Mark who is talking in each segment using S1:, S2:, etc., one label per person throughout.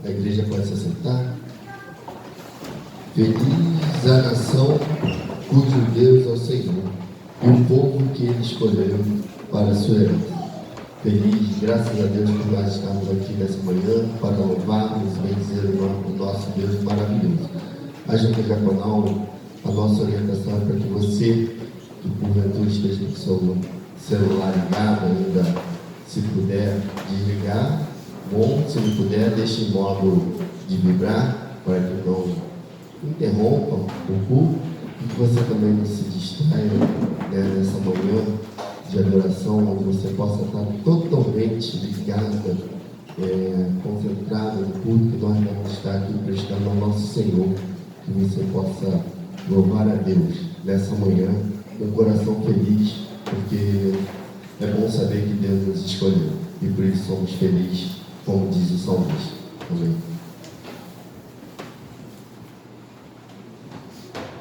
S1: A igreja pode se assentar. Feliz a nação cujo Deus é o Senhor, e o povo que Ele escolheu para a sua herança. Feliz, graças a Deus, por nós estarmos aqui nessa manhã para louvarmos e bendizer o nome do nosso Deus maravilhoso. A junta diaconal, a nossa orientação é para que você, que porventura esteja com o seu celular ligado ainda, se puder desligar, bom, se não puder, deixe em modo de vibrar, para que não interrompa o culto, e que você também não se distraia nessa manhã de adoração, onde você possa estar totalmente ligada, concentrada no culto que nós vamos estar aqui prestando ao nosso Senhor, que você possa louvar a Deus nessa manhã, com o coração feliz, porque é bom saber que Deus nos escolheu, e por isso somos felizes, como diz o salmista. Amém.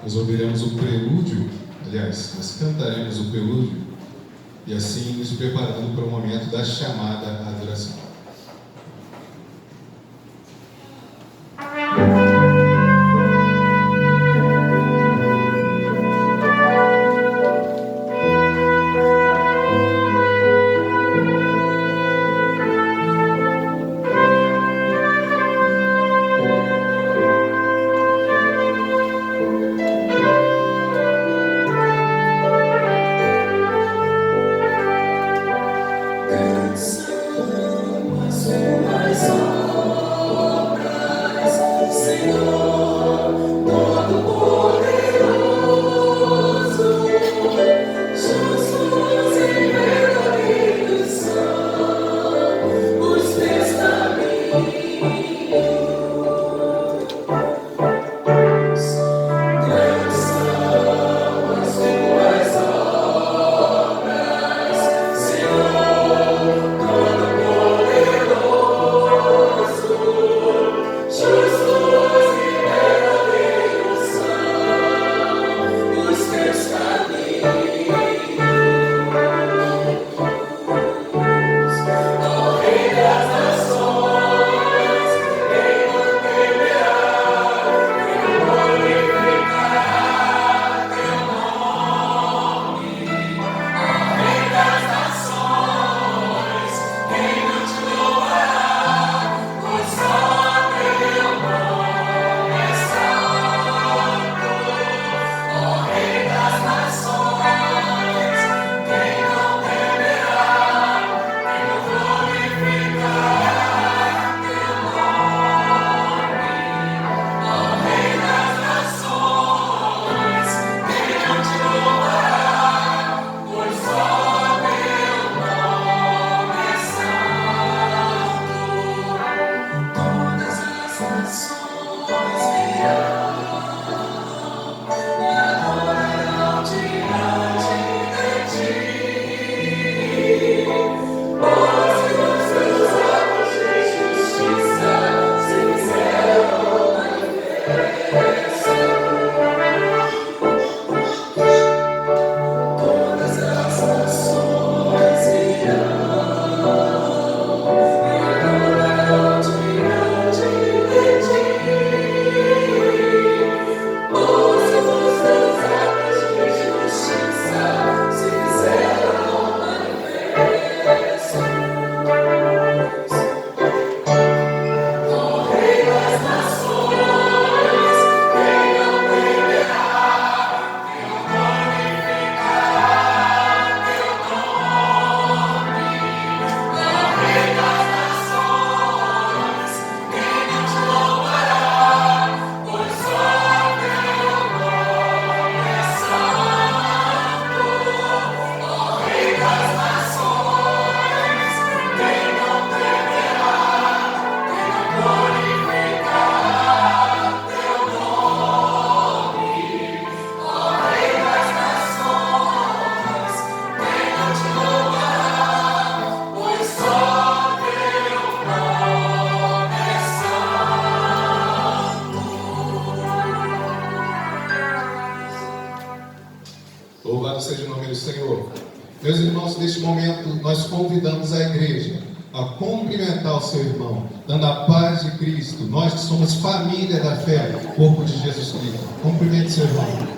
S2: Nós ouviremos o prelúdio, aliás, nós cantaremos o prelúdio, e assim nos preparando para o momento da chamada à adoração. Louvado seja o nome do Senhor. Meus irmãos, neste momento nós convidamos a igreja a cumprimentar o seu irmão, dando a paz de Cristo. Nós que somos família da fé, corpo de Jesus Cristo. Cumprimente seu irmão.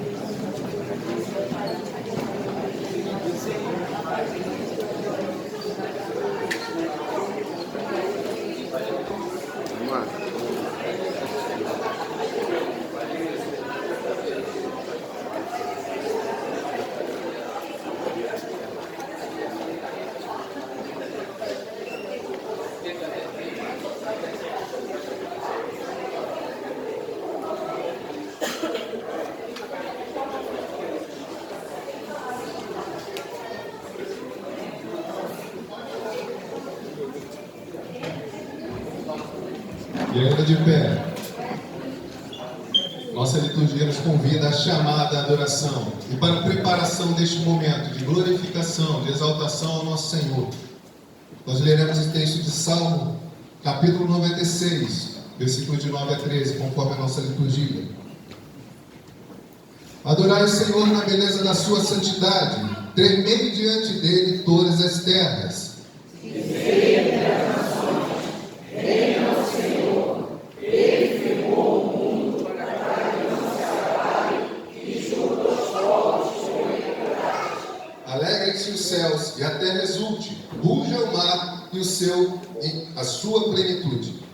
S2: E ainda de pé, nossa liturgia nos convida à chamada adoração. E para a preparação deste momento de glorificação, de exaltação ao nosso Senhor, nós leremos o texto de Salmo, capítulo 96, versículos de 9 a 13, conforme a nossa liturgia. Adorai o Senhor na beleza da sua santidade, tremei diante dele todas as terras. Alegrem-se os céus e a terra exulte, ruja o mar e a sua plenitude.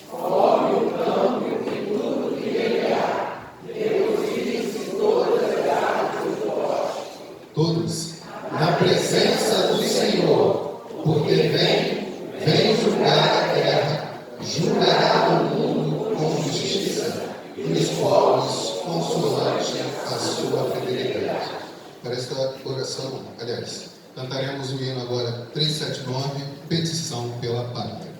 S3: Come o campo e tudo que nele há, regozije-se todas as árvores do bosque.
S2: Todos, na presença do Senhor, porque vem julgar a terra, julgará o mundo com justiça e os povos consolante a sua fidelidade. Para esta oração, aliás, cantaremos o hino agora 379, petição pela pátria.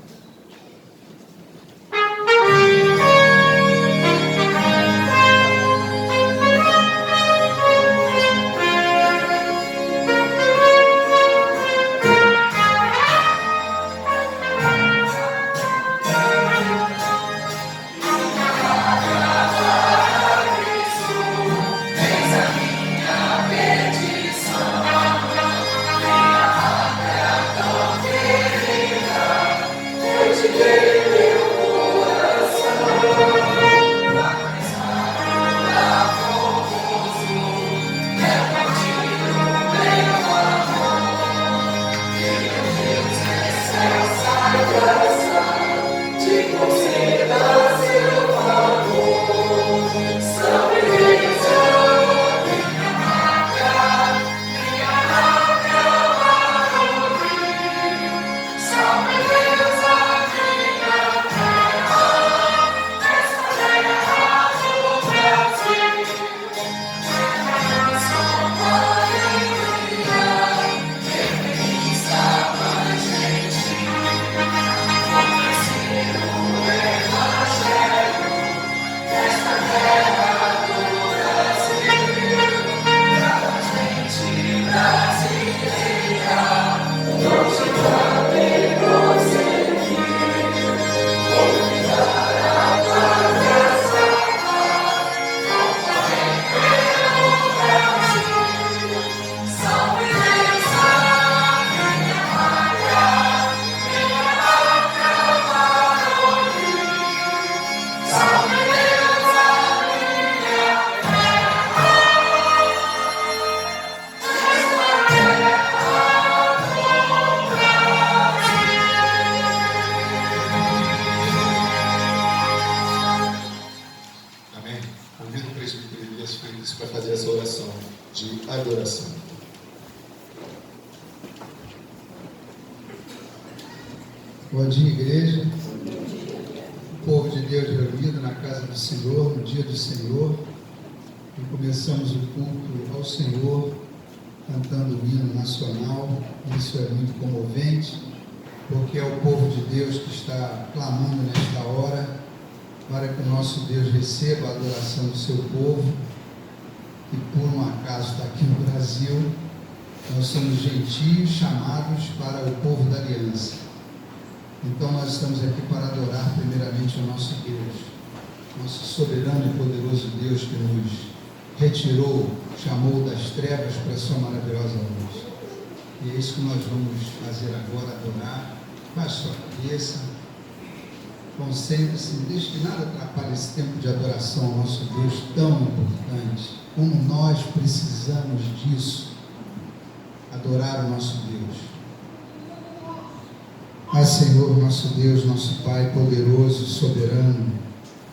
S2: Para fazer essa oração de adoração.
S4: Bom dia, igreja. O povo de Deus reunido na casa do Senhor, no dia do Senhor. E começamos o culto ao Senhor cantando o hino nacional. Isso é muito comovente, porque é o povo de Deus que está clamando nesta hora para que o nosso Deus receba a adoração do seu povo. E por um acaso está aqui no Brasil, nós somos gentios chamados para o povo da aliança. Então nós estamos aqui para adorar primeiramente o nosso Deus, nosso soberano e poderoso Deus que nos retirou, chamou das trevas para a sua maravilhosa luz. E é isso que nós vamos fazer agora, adorar. Baixe sua cabeça, Concentre-se, não deixe que nada atrapalhe esse tempo de adoração ao nosso Deus tão importante. Como nós precisamos disso, adorar o nosso Deus. Ah, Senhor, nosso Deus, nosso Pai poderoso, soberano,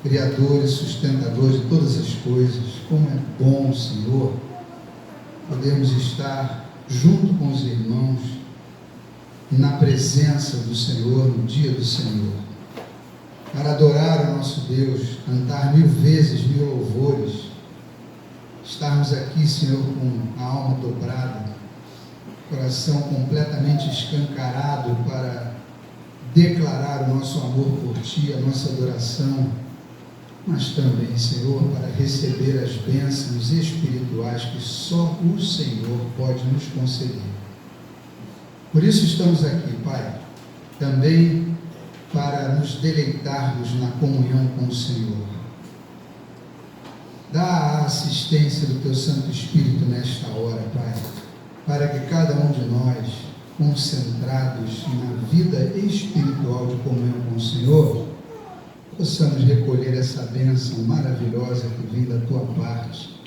S4: Criador e sustentador de todas as coisas, como é bom, Senhor, podermos estar junto com os irmãos na presença do Senhor, no dia do Senhor, para adorar o nosso Deus, cantar 1000 vezes 1000 louvores, estarmos aqui, Senhor, com a alma dobrada, coração completamente escancarado para declarar o nosso amor por Ti, a nossa adoração, mas também, Senhor, para receber as bênçãos espirituais que só o Senhor pode nos conceder. Por isso estamos aqui, Pai, também para nos deleitarmos na comunhão com o Senhor. Dá a assistência do Teu Santo Espírito nesta hora, Pai, para que cada um de nós, concentrados na vida espiritual de comunhão com o Senhor, possamos recolher essa bênção maravilhosa que vem da Tua parte,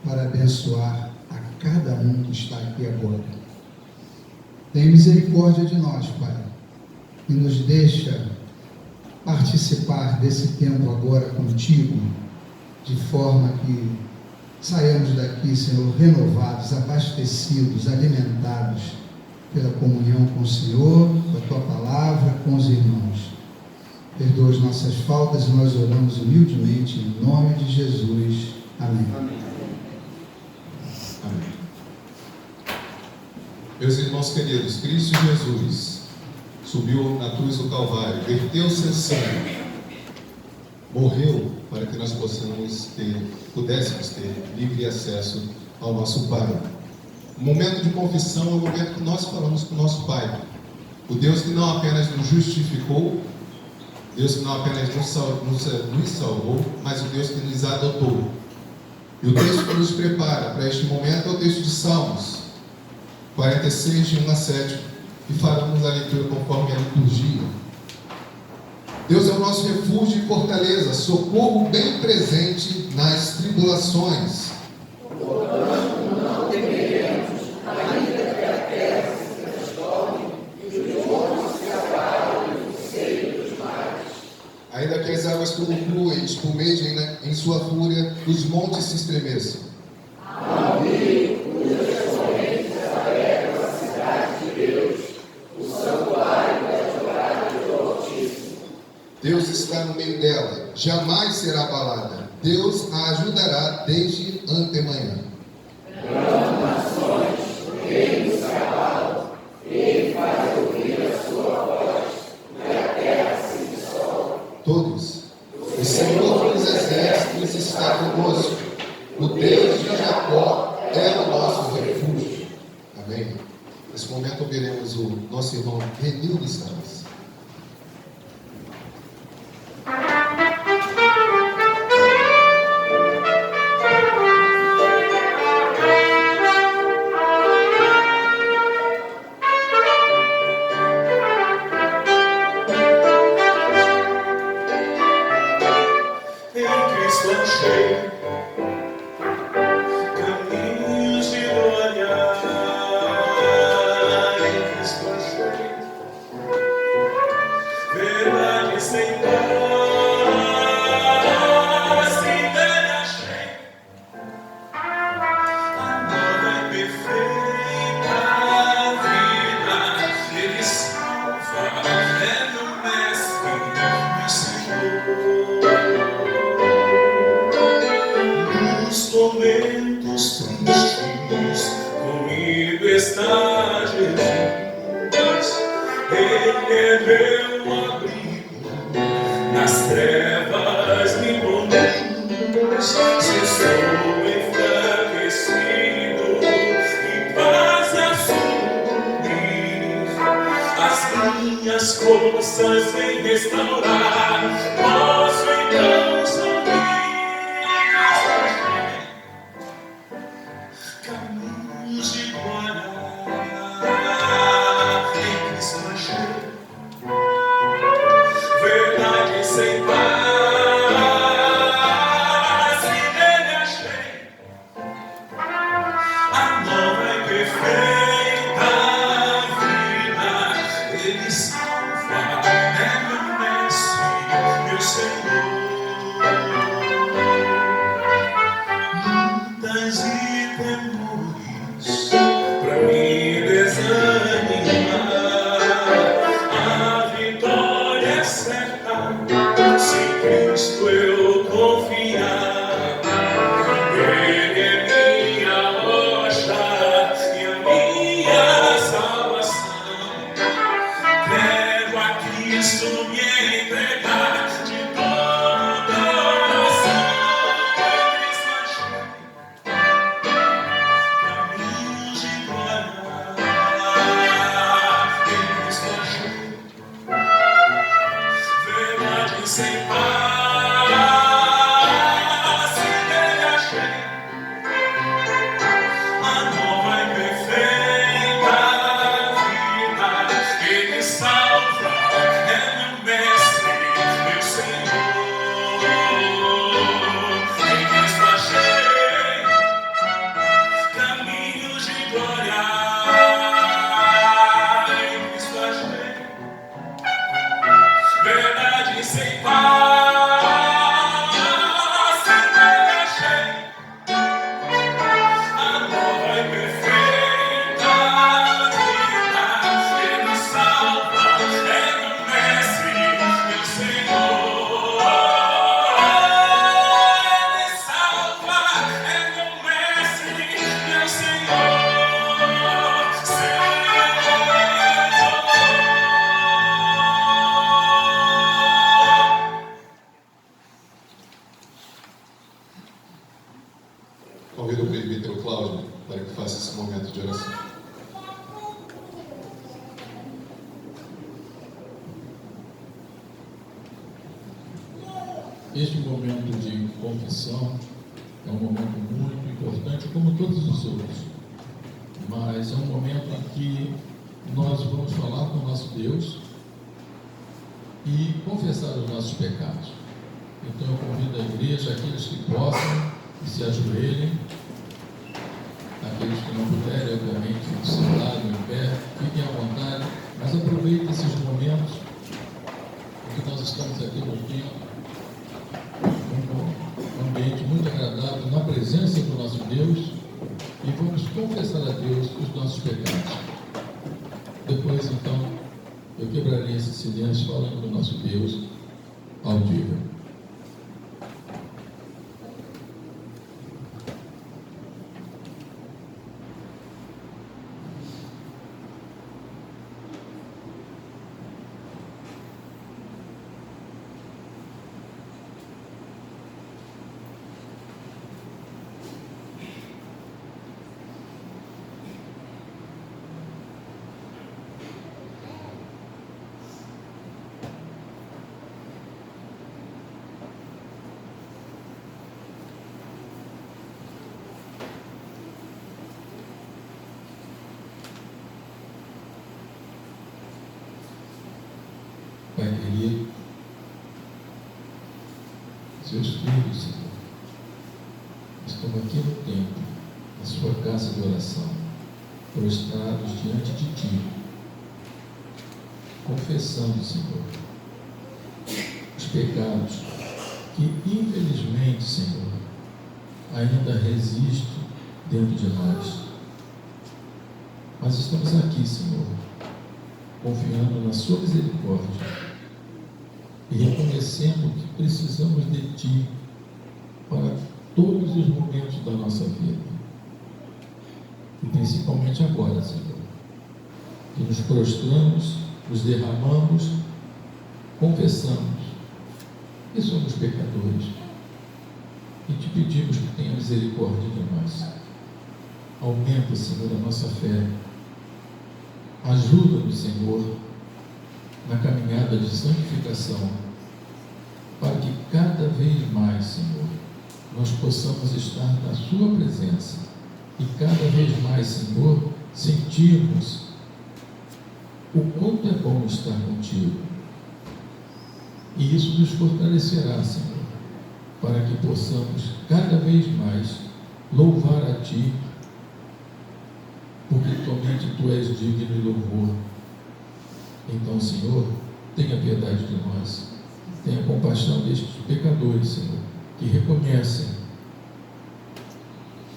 S4: para abençoar a cada um que está aqui agora. Tem misericórdia de nós, Pai, e nos deixa participar desse tempo agora contigo, de forma que saiamos daqui, Senhor, renovados, abastecidos, alimentados pela comunhão com o Senhor, com a Tua palavra, com os irmãos. Perdoa as nossas faltas e nós oramos humildemente em nome de Jesus. Amém.
S5: Amém. Amém. Meus irmãos queridos, Cristo Jesus subiu na cruz do Calvário, verteu seu sangue, morreu para que nós pudéssemos ter livre acesso ao nosso Pai. O momento de confissão é o momento que nós falamos com o nosso Pai, o Deus que não apenas nos justificou, Deus que não apenas nos salvou, mas o Deus que nos adotou. E o texto que nos prepara para este momento é o texto de Salmos 46, de 1 a 7, e faremos a leitura conforme a liturgia. Deus é o nosso refúgio e fortaleza, socorro bem presente nas tribulações.
S3: Portanto, não temeremos, ainda que a terra se transforme e os montes se abalem no seio dos mares.
S5: Ainda que as águas tumultuem e espumejem em sua fúria, os montes se estremeçam.
S3: Há um rio cujas correntes alegram a cidade de Deus, o santuário das moradas do Altíssimo.
S5: Deus está no meio dela, jamais será abalada. Deus a ajudará desde antemanhã.
S3: Brandam nações, reinos se abalam, ele faz ouvir a sua voz, e a terra se dissolve.
S5: Todos. O Senhor dos Exércitos está conosco. O Deus de Jacó é o nosso refúgio. Amém? Nesse momento ouviremos o nosso irmão Renildo Salles.
S6: Forças vem restaurar, posso então sorrir. Caminhos de glória em Cristo achei, verdade sem paz, e nele achei a nova e perfeita vida. Ele salva, é meu mestre, meu Senhor. Lutas e temores pra me desanimar, a vitória é certa se em Cristo eu confiar. Ele é minha rocha e a minha salvação. Quero a Cristo me entregar de todo coração. Caminhos de glória, em Cristo achei verdade sem paz, e nele achei a nova e perfeita vida. Ele salva, é meu mestre, meu Senhor. Em Cristo achei caminhos de glória, em Cristo achei verdade sem paz, e nele achei a nova e perfeita vida. Ele salva, é meu mestre, meu Senhor. Ele salva, é meu mestre, meu Senhor.
S5: Convido o presbítero Cláudio para que faça esse momento de oração.
S7: Este momento de confissão é um momento muito importante, como todos os outros, mas é um momento em que nós vamos falar com o nosso Deus e confessar os nossos pecados. Então eu convido a igreja, aqueles que possam, que se ajoelhem, aqueles que não puderem, obviamente, fiquem sentados, em pé, fiquem à vontade, mas aproveitem esses momentos em que nós estamos aqui no dia, um ambiente muito agradável, na presença do nosso Deus, e vamos confessar a Deus os nossos pecados. Depois, então, eu quebraria esse silêncio falando do nosso Deus audível. Pai querido, seus filhos, Senhor, estão aqui no templo, na sua casa de oração, prostrados diante de Ti, confessando, Senhor, os pecados que, infelizmente, Senhor, ainda resistem dentro de nós. Mas estamos aqui, Senhor, confiando na sua misericórdia e reconhecendo que precisamos de Ti para todos os momentos da nossa vida, e principalmente agora, Senhor, que nos prostramos, nos derramamos, confessamos que somos pecadores e Te pedimos que tenha misericórdia de nós. Aumenta, Senhor, a nossa fé. Ajuda-nos, Senhor, na caminhada de santificação, para que cada vez mais, Senhor, nós possamos estar na Sua presença e cada vez mais, Senhor, sentirmos o quanto é bom estar contigo. E isso nos fortalecerá, Senhor, para que possamos cada vez mais louvar a Ti, porque somente Tu és digno de louvor. Então, Senhor, tenha piedade de nós, tenha compaixão destes pecadores, Senhor, que reconhecem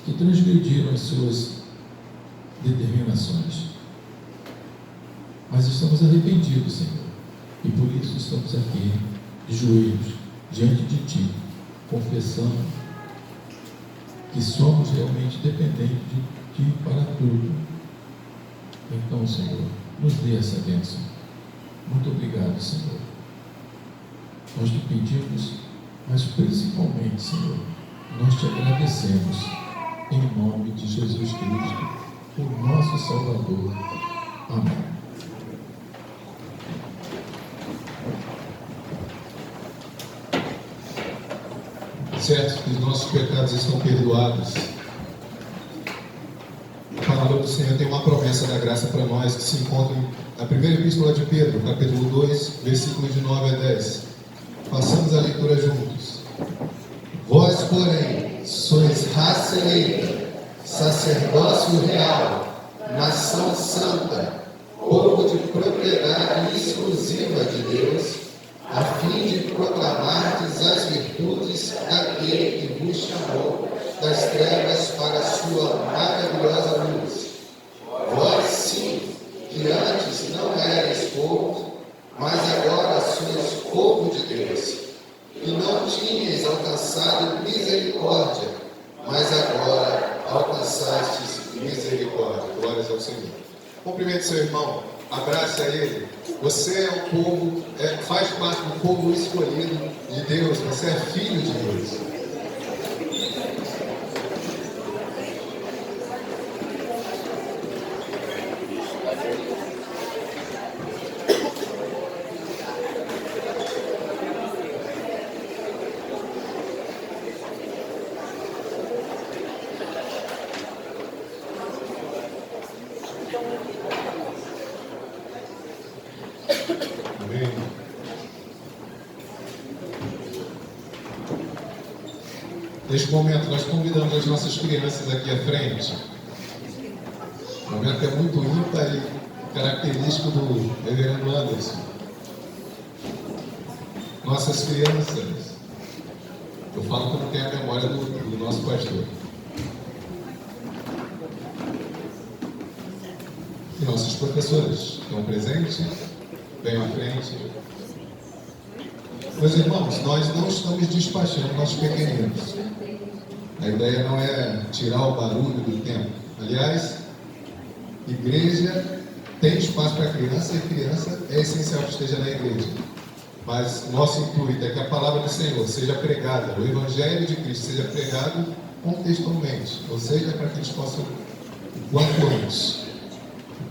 S7: que transgrediram as suas determinações, mas estamos arrependidos, Senhor, e por isso estamos aqui, de joelhos, diante de Ti, confessando que somos realmente dependentes de Ti para tudo. Então, Senhor, nos dê essa bênção. Muito obrigado, Senhor. Nós te pedimos, mas principalmente, Senhor, nós te agradecemos em nome de Jesus Cristo, o nosso Salvador. Amém.
S5: Certo que os nossos pecados estão perdoados. A palavra do Senhor tem uma promessa da graça para nós que se encontra na primeira epístola de Pedro, capítulo 2, versículos de 9 a 10. Façamos a leitura juntos.
S2: Vós, porém, sois raça eleita, sacerdócio real, nação santa, povo de propriedade exclusiva de Deus, a fim de proclamardes as virtudes daquele que vos chamou das trevas para a sua maravilhosa luz. Vós, sim, que antes não erais povo, mas agora sois povo de Deus, e não tinhas alcançado misericórdia, mas agora alcançastes misericórdia.
S5: Glórias ao Senhor. Cumprimente seu irmão, abrace a ele. Você é um povo, faz parte do povo escolhido de Deus, você é filho de Deus. Amém. Neste momento, nós convidamos as nossas crianças aqui à frente. O momento é muito ímpar e característico do reverendo Anderson. Nossas crianças, eu falo como tem a memória do nosso pastor. E nossos professores estão presentes? Venham à frente. Meus irmãos, nós não estamos despachando nossos pequeninos. A ideia não é tirar o barulho do tempo. Aliás, igreja tem espaço para criança e criança é essencial que esteja na igreja. Mas nosso intuito é que a palavra do Senhor seja pregada, o Evangelho de Cristo seja pregado contextualmente, ou seja, para que eles possam, o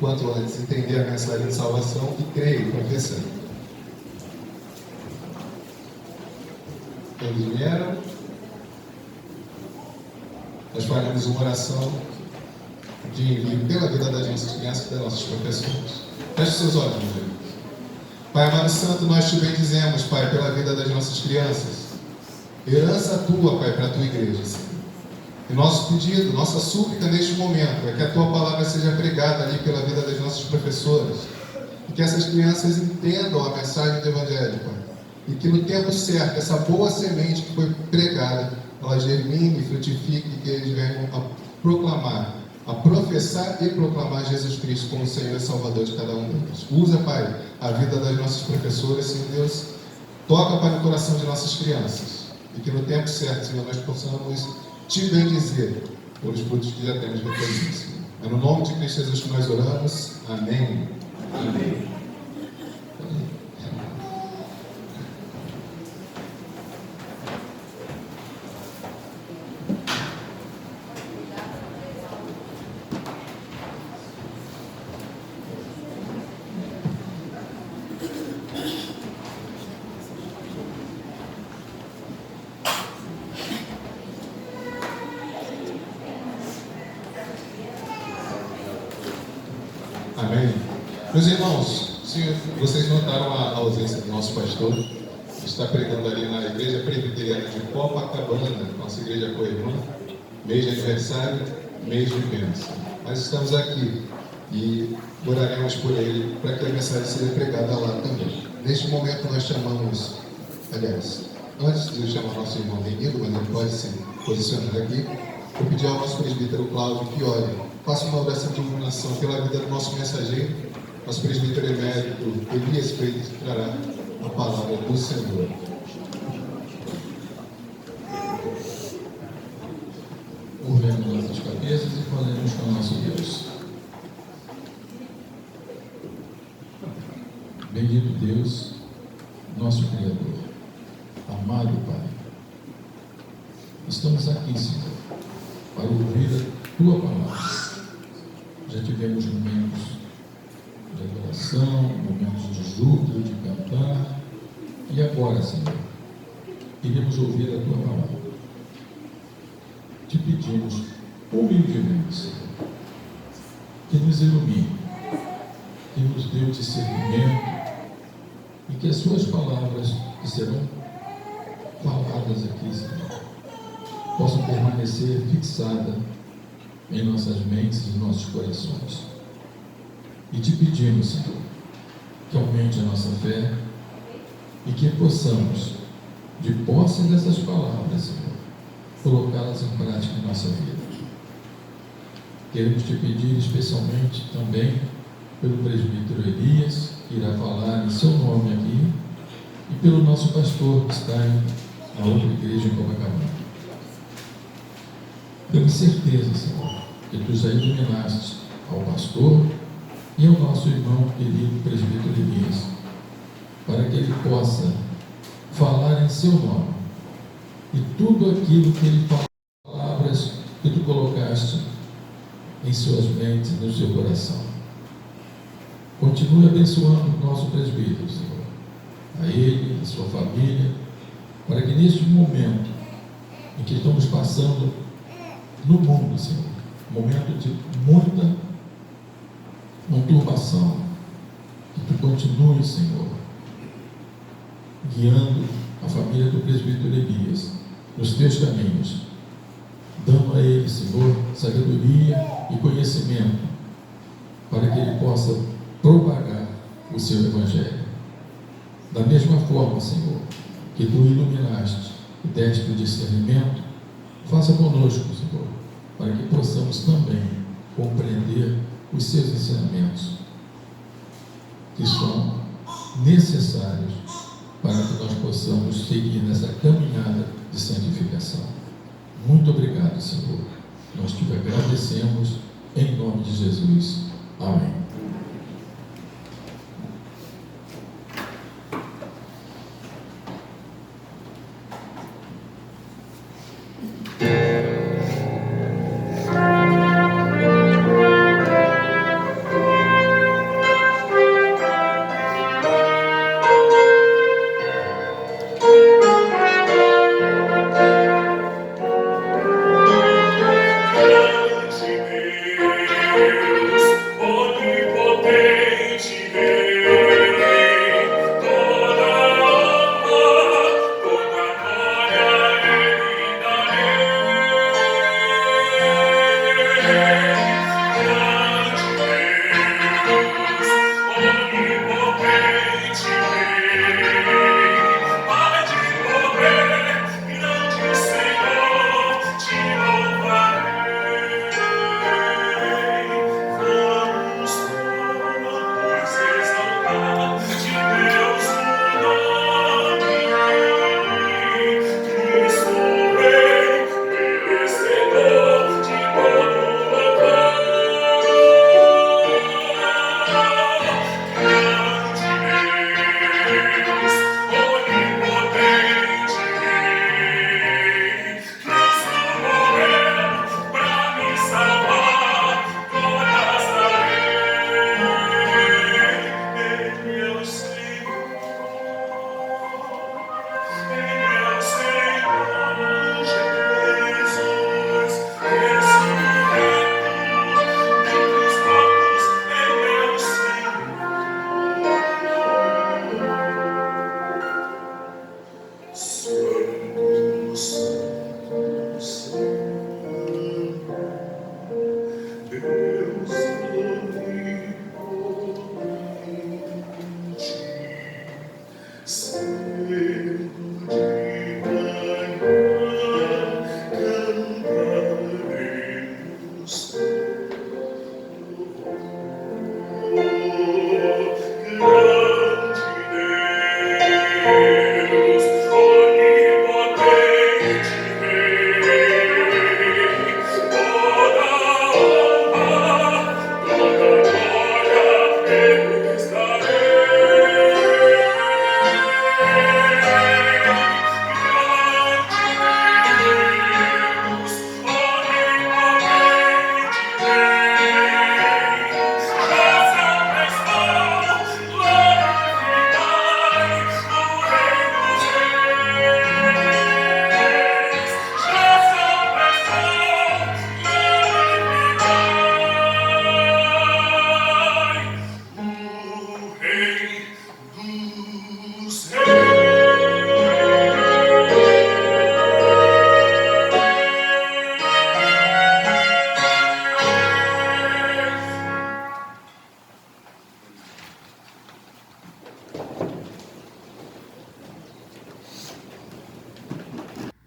S5: quanto antes, entender a mensagem de salvação e crer e confessar. Eles vieram, nós faremos uma oração de envio pela vida das nossas crianças e das nossas professores. Feche seus olhos, meu Deus. Pai amado santo, nós te bendizemos, Pai, pela vida das nossas crianças. Herança tua, Pai, para a tua igreja, Senhor. E nosso pedido, nossa súplica neste momento é que a tua palavra seja pregada ali pela vida das nossas professoras. E que essas crianças entendam a mensagem do Evangelho, Pai. E que no tempo certo, essa boa semente que foi pregada, ela germine e frutifique e que eles venham a proclamar, a professar e proclamar Jesus Cristo como Senhor e Salvador de cada um deles. Usa, Pai, a vida das nossas professoras, Senhor Deus. Toca, Pai, no coração de nossas crianças. E que no tempo certo, Senhor, nós possamos te bendizer pelos frutos que já temos recolhido, Senhor. É no nome de Cristo Jesus que nós oramos. Amém. Amém. Amém. Meus irmãos, se vocês notaram a ausência do nosso pastor, está pregando ali na igreja presbiteriana de Copacabana, nossa igreja co-irmã, mês de aniversário, mês de bênção. Mas estamos aqui e oraremos por ele para que a mensagem seja pregada lá também. Neste momento nós chamamos, aliás, antes de eu chamar nosso irmão Renildo, mas ele pode se posicionar aqui, eu pedi ao nosso presbítero Cláudio que ore, faça uma oração de iluminação pela vida do nosso mensageiro, nosso presbítero emérito Elias Freitas, que trará a palavra do Senhor.
S7: Curvemos nossas cabeças e falemos com o nosso Deus. Bendito Deus, nosso Criador, amado Pai, estamos aqui, Senhor, para ouvir a Tua palavra. Já tivemos momentos de adoração, momentos de júbilo, de cantar, e agora, Senhor, iremos ouvir a Tua palavra. Te pedimos humildemente, Senhor, que nos ilumine, que nos dê o discernimento e que as Suas palavras que serão faladas aqui, Senhor, possam permanecer fixadas em nossas mentes e nossos corações. E te pedimos, Senhor, que aumente a nossa fé e que possamos, de posse dessas palavras, Senhor, colocá-las em prática em nossa vida. Queremos te pedir especialmente também pelo presbítero Elias, que irá falar em seu nome aqui, e pelo nosso pastor que está na outra igreja em Copacabana. Temos certeza, Senhor, que Tu já iluminaste ao pastor e ao nosso irmão querido presbítero Elias, para que ele possa falar em seu nome, e tudo aquilo que ele fala, palavras que Tu colocaste em suas mentes e no seu coração. Continue abençoando o nosso presbítero, Senhor, a ele, a sua família, para que neste momento em que estamos passando no mundo, Senhor, momento de muita conturbação, que Tu continue, Senhor, guiando a família do presbítero Elias nos Teus caminhos, dando a ele, Senhor, sabedoria e conhecimento, para que ele possa propagar o Seu Evangelho. Da mesma forma, Senhor, que Tu iluminaste e deste o discernimento, faça conosco, Senhor, para que possamos também compreender os Seus ensinamentos, que são necessários para que nós possamos seguir nessa caminhada de santificação. Muito obrigado, Senhor. Nós te agradecemos em nome de Jesus. Amém.
S6: Deus,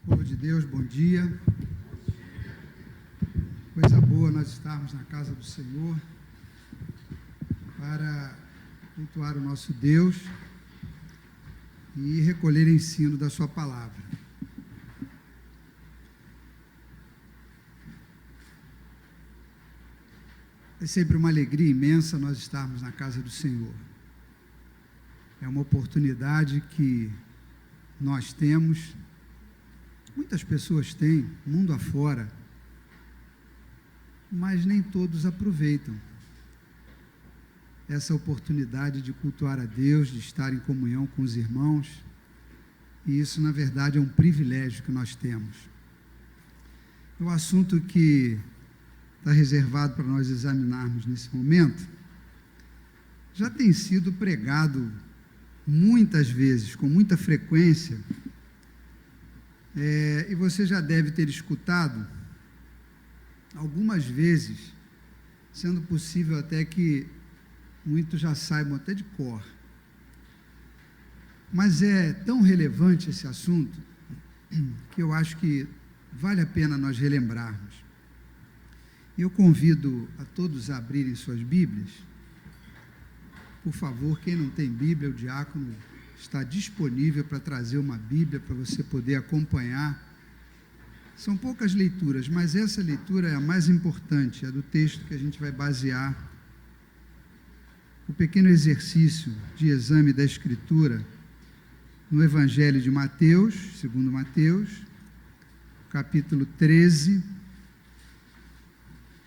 S4: Povo de Deus, bom dia. Coisa boa nós estarmos na casa do Senhor para cultuar o nosso Deus e recolher ensino da sua palavra. É sempre uma alegria imensa nós estarmos na casa do Senhor. É uma oportunidade que nós temos, muitas pessoas têm, mundo afora, mas nem todos aproveitam essa oportunidade de cultuar a Deus, de estar em comunhão com os irmãos, e isso, na verdade, é um privilégio que nós temos. O assunto que está reservado para nós examinarmos nesse momento já tem sido pregado muitas vezes, com muita frequência, e você já deve ter escutado algumas vezes, sendo possível até que muitos já saibam até de cor. Mas é tão relevante esse assunto que eu acho que vale a pena nós relembrarmos. Eu convido a todos a abrirem suas Bíblias. Por favor, quem não tem Bíblia, o diácono está disponível para trazer uma Bíblia para você poder acompanhar. São poucas leituras, mas essa leitura é a mais importante, é do texto que a gente vai basear o pequeno exercício de exame da Escritura no Evangelho de Mateus, segundo Mateus, capítulo 13.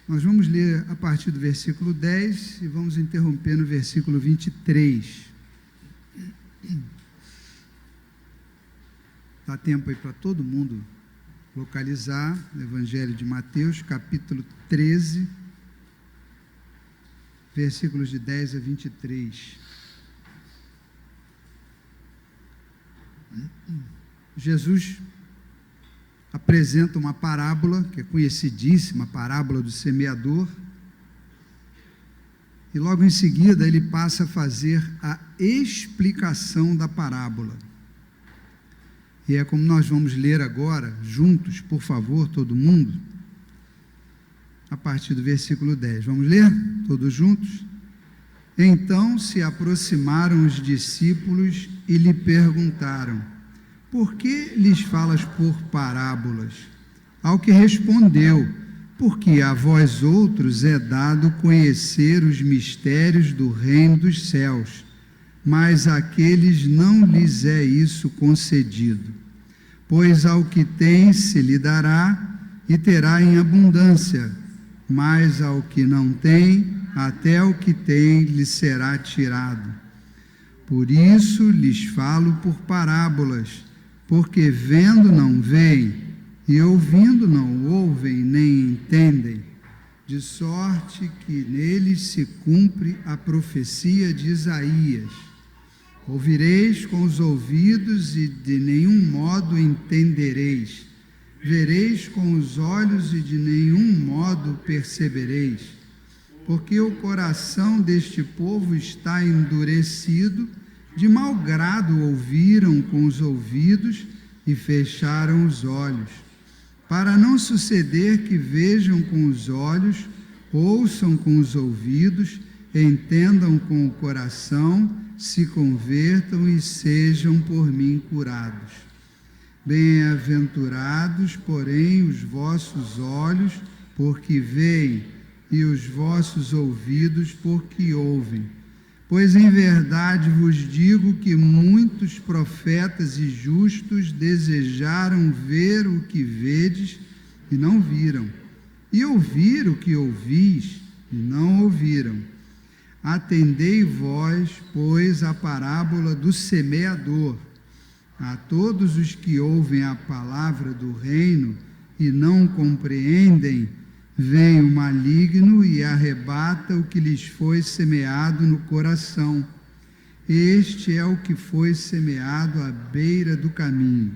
S4: Nós vamos ler a partir do versículo 10 e vamos interromper no versículo 23. Dá tempo aí para todo mundo localizar o Evangelho de Mateus, capítulo 13, versículos de 10 a 23. Jesus apresenta uma parábola, que é conhecidíssima, a parábola do semeador, e logo em seguida ele passa a fazer a explicação da parábola. E é como nós vamos ler agora, juntos, por favor, todo mundo, a partir do versículo 10. Vamos ler? Todos juntos? Então se aproximaram os discípulos e lhe perguntaram: por que lhes falas por parábolas? Ao que respondeu: porque a vós outros é dado conhecer os mistérios do reino dos céus, mas àqueles não lhes é isso concedido. Pois ao que tem se lhe dará e terá em abundância, mas ao que não tem, até o que tem lhe será tirado. Por isso lhes falo por parábolas, porque vendo não veem, e ouvindo não ouvem nem entendem, de sorte que neles se cumpre a profecia de Isaías. Ouvireis com os ouvidos e de nenhum modo entendereis. Vereis com os olhos e de nenhum modo percebereis. Porque o coração deste povo está endurecido, de mau grado ouviram com os ouvidos e fecharam os olhos, para não suceder que vejam com os olhos, ouçam com os ouvidos, entendam com o coração, se convertam e sejam por mim curados. Bem-aventurados, porém, os vossos olhos, porque veem, e os vossos ouvidos, porque ouvem. Pois em verdade vos digo que muitos profetas e justos desejaram ver o que vedes e não viram, e ouvir o que ouvis e não ouviram. Atendei vós, pois, a parábola do semeador. A todos os que ouvem a palavra do reino e não compreendem, vem o maligno e arrebata o que lhes foi semeado no coração. Este é o que foi semeado à beira do caminho.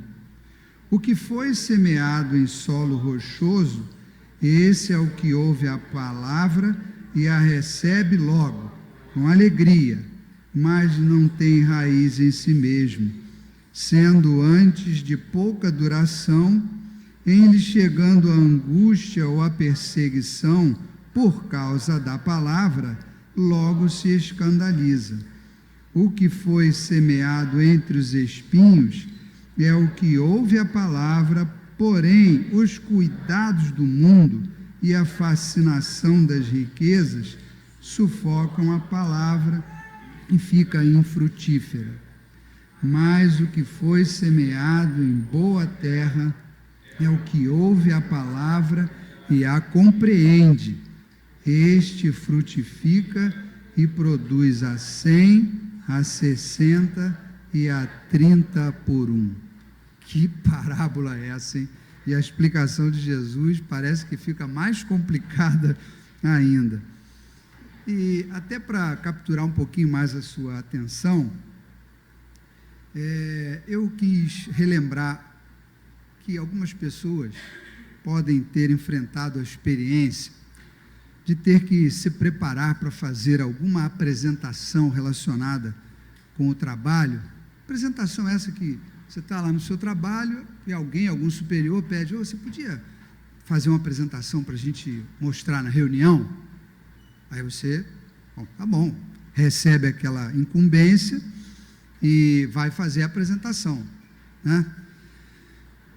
S4: O que foi semeado em solo rochoso, esse é o que ouve a palavra e a recebe logo, com alegria, mas não tem raiz em si mesmo, sendo antes de pouca duração, em lhe chegando a angústia ou a perseguição por causa da palavra, logo se escandaliza. O que foi semeado entre os espinhos é o que ouve a palavra, porém os cuidados do mundo e a fascinação das riquezas sufocam a palavra e fica infrutífera. Mas o que foi semeado em boa terra é o que ouve a palavra e a compreende. Este frutifica e produz a 100, a 60 e a 30 por 1. Que parábola é essa, hein? E a explicação de Jesus parece que fica mais complicada ainda. E até para capturar um pouquinho mais a sua atenção, eu quis relembrar que algumas pessoas podem ter enfrentado a experiência de ter que se preparar para fazer alguma apresentação relacionada com o trabalho. Apresentação essa que você está lá no seu trabalho e algum superior pede: você podia fazer uma apresentação para a gente mostrar na reunião? Aí você, tá bom, recebe aquela incumbência e vai fazer a apresentação, né?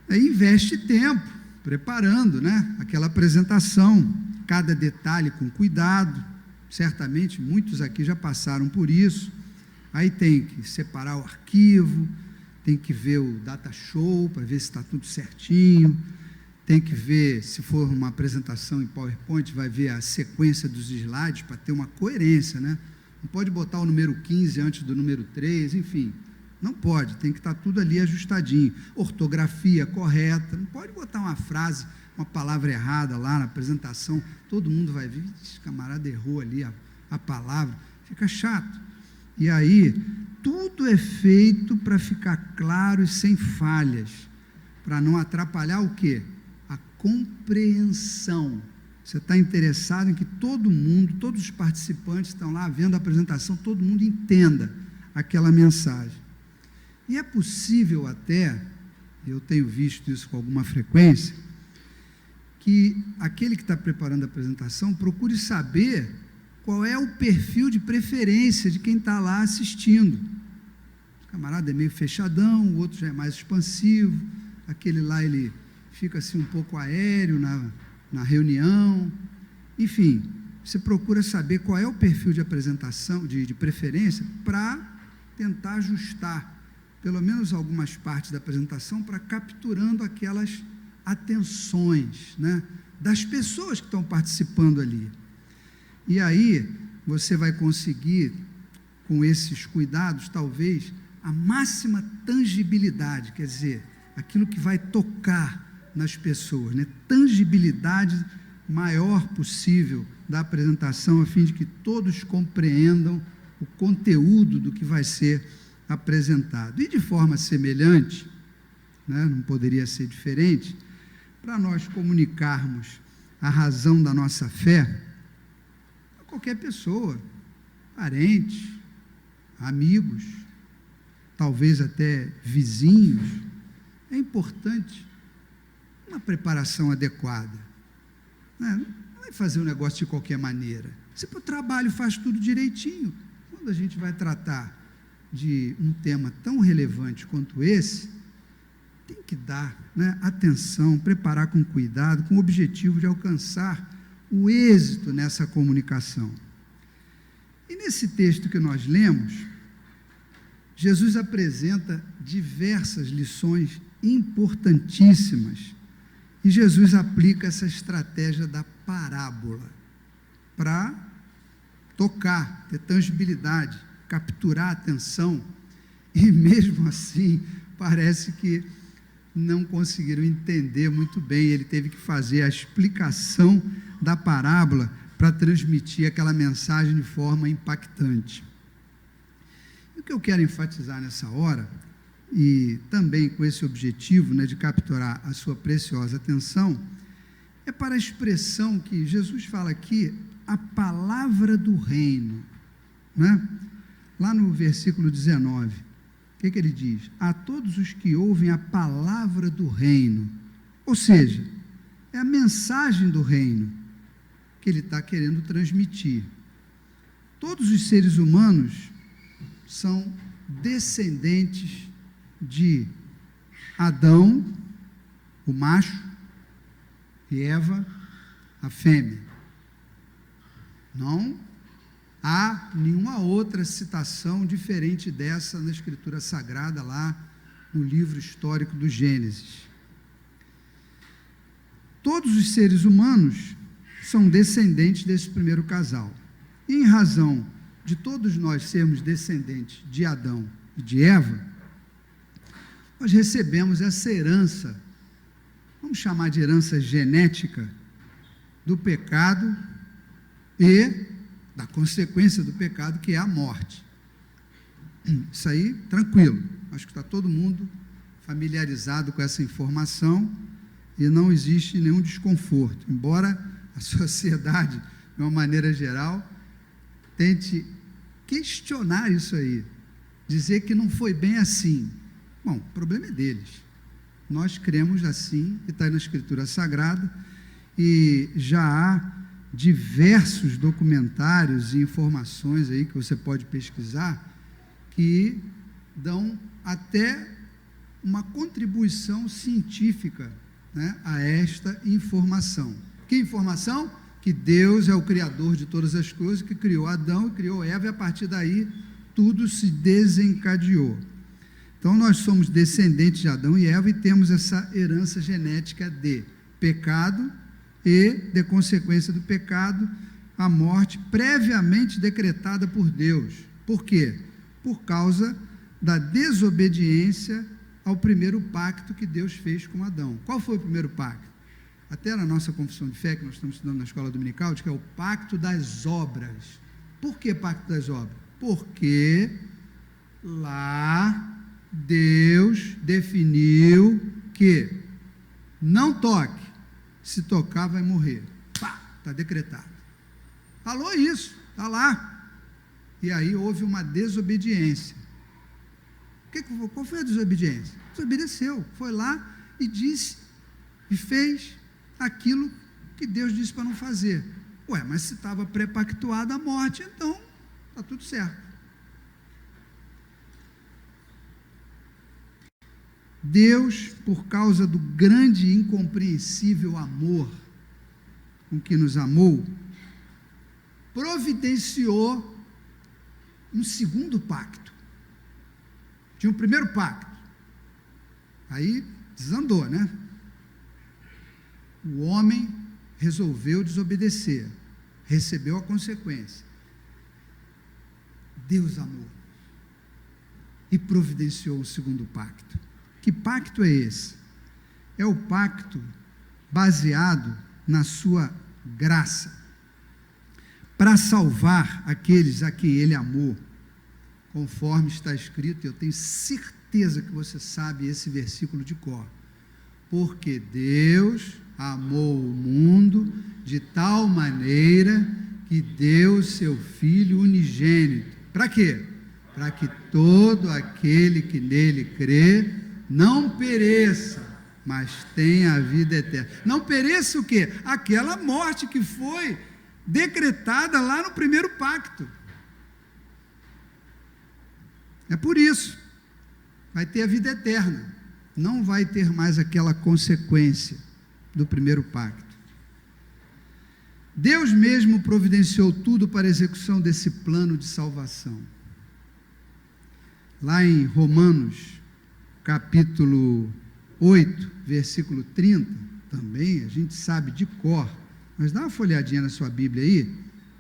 S4: Aí investe tempo preparando, né, aquela apresentação, cada detalhe com cuidado. Certamente muitos aqui já passaram por isso. Aí tem que separar o arquivo, tem que ver o data show para ver se está tudo certinho, tem que ver, se for uma apresentação em PowerPoint, vai ver a sequência dos slides para ter uma coerência, né? Não pode botar o número 15 antes do número 3, enfim. Não pode, tem que estar tudo ali ajustadinho. Ortografia correta, não pode botar uma frase, uma palavra errada lá na apresentação, todo mundo vai ver, esse camarada errou ali a palavra, fica chato. E aí, tudo é feito para ficar claro e sem falhas, para não atrapalhar o quê? A compreensão. Você está interessado em que todo mundo, todos os participantes estão lá vendo a apresentação, todo mundo entenda aquela mensagem. E é possível até, eu tenho visto isso com alguma frequência, que aquele que está preparando a apresentação procure saber qual é o perfil de preferência de quem está lá assistindo. O camarada é meio fechadão, o outro já é mais expansivo, aquele lá ele fica assim um pouco aéreo na reunião. Enfim, você procura saber qual é o perfil de apresentação, de preferência, para tentar ajustar pelo menos algumas partes da apresentação, para capturando aquelas atenções, né, das pessoas que estão participando ali. E aí você vai conseguir, com esses cuidados, talvez, a máxima tangibilidade, quer dizer, aquilo que vai tocar nas pessoas, né? Tangibilidade maior possível da apresentação, a fim de que todos compreendam o conteúdo do que vai ser apresentado. E de forma semelhante, né, não poderia ser diferente, para nós comunicarmos a razão da nossa fé a qualquer pessoa, parentes, amigos, talvez até vizinhos, é importante uma preparação adequada. Não é fazer um negócio de qualquer maneira. Se para o trabalho faz tudo direitinho, quando a gente vai tratar de um tema tão relevante quanto esse, tem que dar, né, atenção, preparar com cuidado, com o objetivo de alcançar o êxito nessa comunicação. E nesse texto que nós lemos, Jesus apresenta diversas lições importantíssimas e Jesus aplica essa estratégia da parábola para tocar, ter tangibilidade, capturar a atenção, e mesmo assim parece que não conseguiram entender muito bem. Ele teve que fazer a explicação da parábola para transmitir aquela mensagem de forma impactante. E o que eu quero enfatizar nessa hora, e também com esse objetivo, né, de capturar a sua preciosa atenção, é para a expressão que Jesus fala aqui, a palavra do reino, né? Lá no versículo 19, o que ele diz? A todos os que ouvem a palavra do reino, ou seja, é a mensagem do reino que ele está querendo transmitir. Todos os seres humanos são descendentes de Adão, o macho, e Eva, a fêmea. Não há nenhuma outra citação diferente dessa na Escritura Sagrada, lá no livro histórico do Gênesis. Todos os seres humanos são descendentes desse primeiro casal. E em razão de todos nós sermos descendentes de Adão e de Eva, nós recebemos essa herança, vamos chamar de herança genética, do pecado e da consequência do pecado, que é a morte. Isso aí, tranquilo, acho que está todo mundo familiarizado com essa informação e não existe nenhum desconforto, embora a sociedade, de uma maneira geral, tente questionar isso aí, dizer que não foi bem assim. Bom, o problema é deles. Nós cremos assim, que está aí na Escritura Sagrada, e já há diversos documentários e informações aí que você pode pesquisar, que dão até uma contribuição científica, né, a esta informação. Que informação? Que Deus é o Criador de todas as coisas, que criou Adão e criou Eva, e a partir daí tudo se desencadeou. Então nós somos descendentes de Adão e Eva e temos essa herança genética de pecado e, de consequência do pecado, a morte previamente decretada por Deus. Por quê? Por causa da desobediência ao primeiro pacto que Deus fez com Adão. Qual foi o primeiro pacto? Até na nossa confissão de fé, que nós estamos estudando na escola dominical, diz que é o pacto das obras. Por que pacto das obras? Porque lá Deus definiu que não toque, se tocar vai morrer. Pá, está decretado. Falou isso, está lá. E aí houve uma desobediência. Qual foi a desobediência? Desobedeceu, foi lá e disse, e fez aquilo que Deus disse para não fazer. Ué, mas se estava pré-pactuada a morte, então está tudo certo. Deus, por causa do grande e incompreensível amor com que nos amou, providenciou um segundo pacto. Tinha um primeiro pacto, aí desandou, né? O homem resolveu desobedecer, recebeu a consequência. Deus amou e providenciou um segundo pacto. Que pacto é esse? É o pacto baseado na sua graça, para salvar aqueles a quem Ele amou, conforme está escrito, eu tenho certeza que você sabe esse versículo de cor. Porque Deus amou o mundo de tal maneira que deu o seu Filho unigênito. Para quê? Para que todo aquele que nele crê não pereça, mas tenha a vida eterna. Não pereça o quê? Aquela morte que foi decretada lá no primeiro pacto. É por isso, vai ter a vida eterna, não vai ter mais aquela consequência do primeiro pacto. Deus mesmo providenciou tudo para a execução desse plano de salvação. Lá em Romanos, capítulo 8, versículo 30, também a gente sabe de cor, mas dá uma folhadinha na sua Bíblia aí,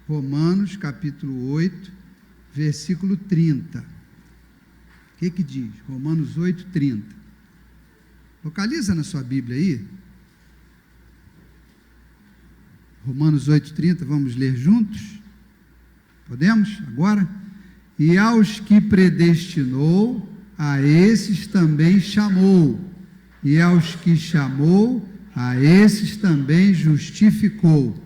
S4: Romanos, capítulo 8, versículo 30. O que diz? Romanos 8, 30. Localiza na sua Bíblia aí. Romanos 8, 30, vamos ler juntos? Podemos? Agora? E aos que predestinou, a esses também chamou. E aos que chamou, a esses também justificou.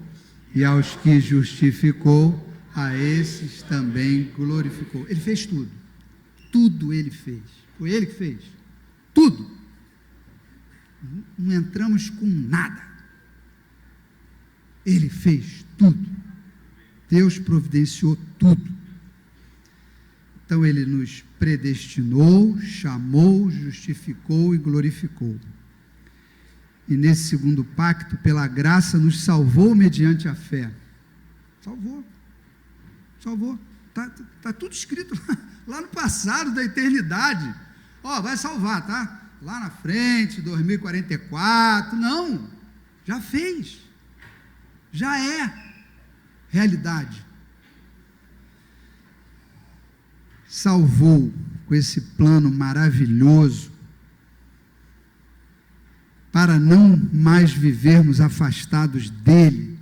S4: E aos que justificou, a esses também glorificou. Ele fez tudo. Tudo ele fez. Foi ele que fez. Tudo. Não entramos com nada. Ele fez tudo. Deus providenciou tudo. Então ele nos predestinou, chamou, justificou e glorificou. E nesse segundo pacto, pela graça, nos salvou mediante a fé. Salvou. Salvou. Está tudo escrito lá no passado da eternidade. Vai salvar, tá? Lá na frente, 2044. Não. Já fez. Já é realidade. Salvou com esse plano maravilhoso para não mais vivermos afastados dele.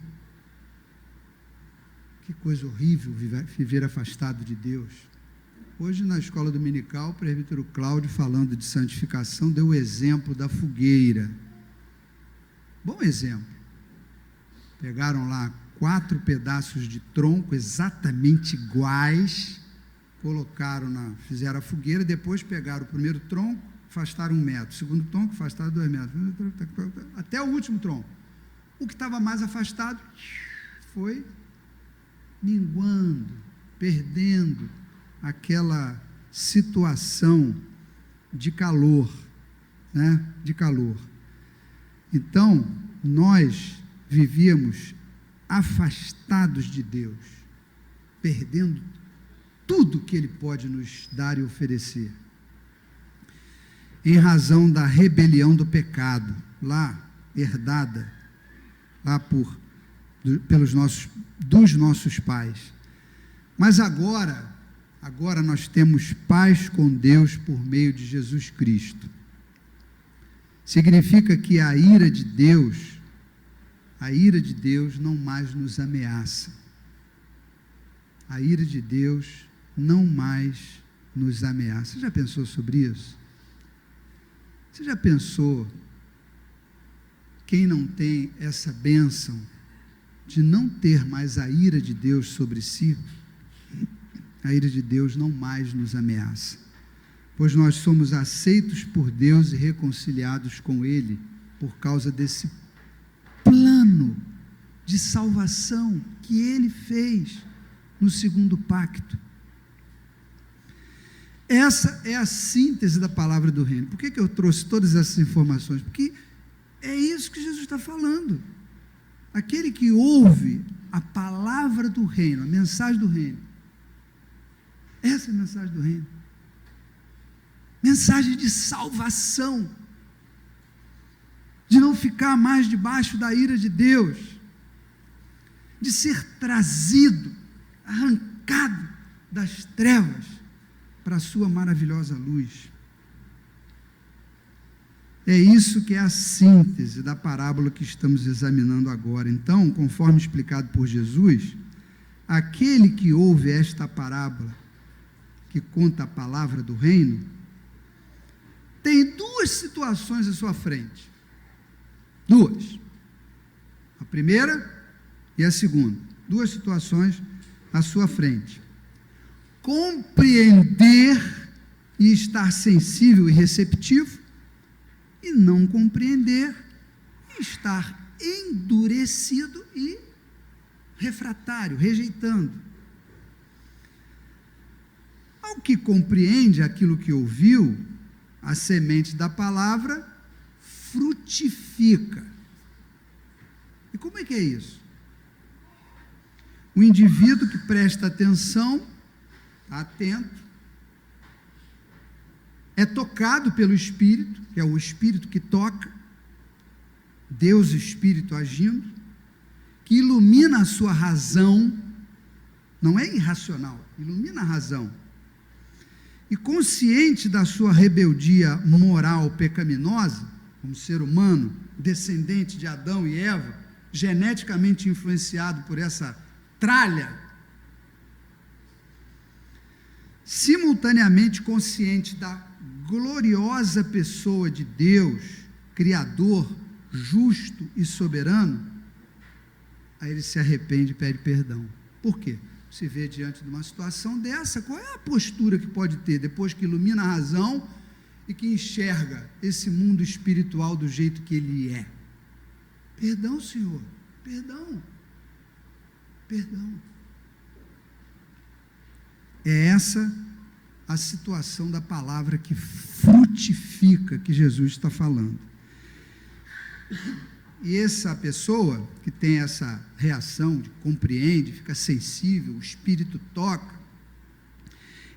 S4: Que coisa horrível viver afastado de Deus. Hoje na escola dominical, o presbítero Cláudio, falando de santificação, deu o exemplo da fogueira. Bom exemplo. Pegaram lá 4 pedaços de tronco exatamente iguais, fizeram a fogueira, depois pegaram o primeiro tronco, afastaram 1 metro, o segundo tronco, afastaram 2 metros, até o último tronco. O que estava mais afastado foi minguando, perdendo aquela situação de calor, né? De calor. Então, nós vivíamos afastados de Deus, perdendo tudo que Ele pode nos dar e oferecer, em razão da rebelião do pecado, lá herdada, lá dos nossos pais. Mas agora nós temos paz com Deus por meio de Jesus Cristo. Significa que a ira de Deus não mais nos ameaça. A ira de Deus não mais nos ameaça. Você já pensou sobre isso? Você já pensou quem não tem essa bênção de não ter mais a ira de Deus sobre si? A ira de Deus não mais nos ameaça, pois nós somos aceitos por Deus e reconciliados com Ele por causa desse plano de salvação que Ele fez no segundo pacto. Essa é a síntese da palavra do reino. Por que eu trouxe todas essas informações? Porque é isso que Jesus está falando. Aquele que ouve a palavra do reino, a mensagem do reino, essa é a mensagem do reino. Mensagem de salvação, de não ficar mais debaixo da ira de Deus, de ser trazido, arrancado das trevas para a sua maravilhosa luz. É isso que é a síntese da parábola que estamos examinando agora. Então, conforme explicado por Jesus, aquele que ouve esta parábola, que conta a palavra do reino, tem duas situações à sua frente. Duas. A primeira e a segunda. Duas situações à sua frente. Compreender e estar sensível e receptivo, e não compreender e estar endurecido e refratário, rejeitando. Ao que compreende aquilo que ouviu, a semente da palavra frutifica. E como é que é isso? O indivíduo que presta atenção, atento, é tocado pelo Espírito, que é o Espírito que toca, Deus Espírito agindo, que ilumina a sua razão, não é irracional, ilumina a razão, e consciente da sua rebeldia moral pecaminosa, como ser humano, descendente de Adão e Eva, geneticamente influenciado por essa tralha, simultaneamente consciente da gloriosa pessoa de Deus, Criador, justo e soberano, aí ele se arrepende e pede perdão. Por quê? Se vê diante de uma situação dessa, qual é a postura que pode ter depois que ilumina a razão e que enxerga esse mundo espiritual do jeito que ele é? Perdão, Senhor, perdão, perdão. É essa a situação da palavra que frutifica, que Jesus está falando. E essa pessoa que tem essa reação, de compreende, fica sensível, o Espírito toca,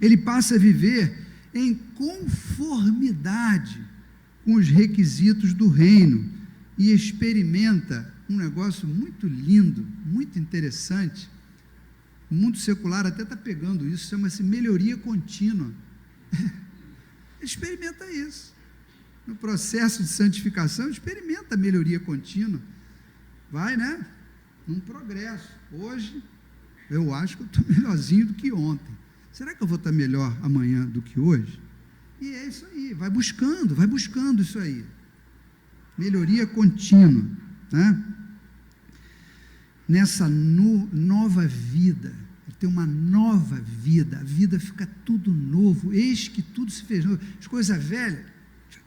S4: ele passa a viver em conformidade com os requisitos do reino e experimenta um negócio muito lindo, muito interessante. O mundo secular até está pegando isso, chama-se melhoria contínua. Experimenta isso. No processo de santificação, experimenta a melhoria contínua. Vai, né? Num progresso. Hoje, eu acho que eu estou melhorzinho do que ontem. Será que eu vou estar melhor amanhã do que hoje? E é isso aí, vai buscando isso aí. Melhoria contínua, né? Nessa nova vida, ele tem uma nova vida, a vida fica tudo novo, eis que tudo se fez novo, as coisas velhas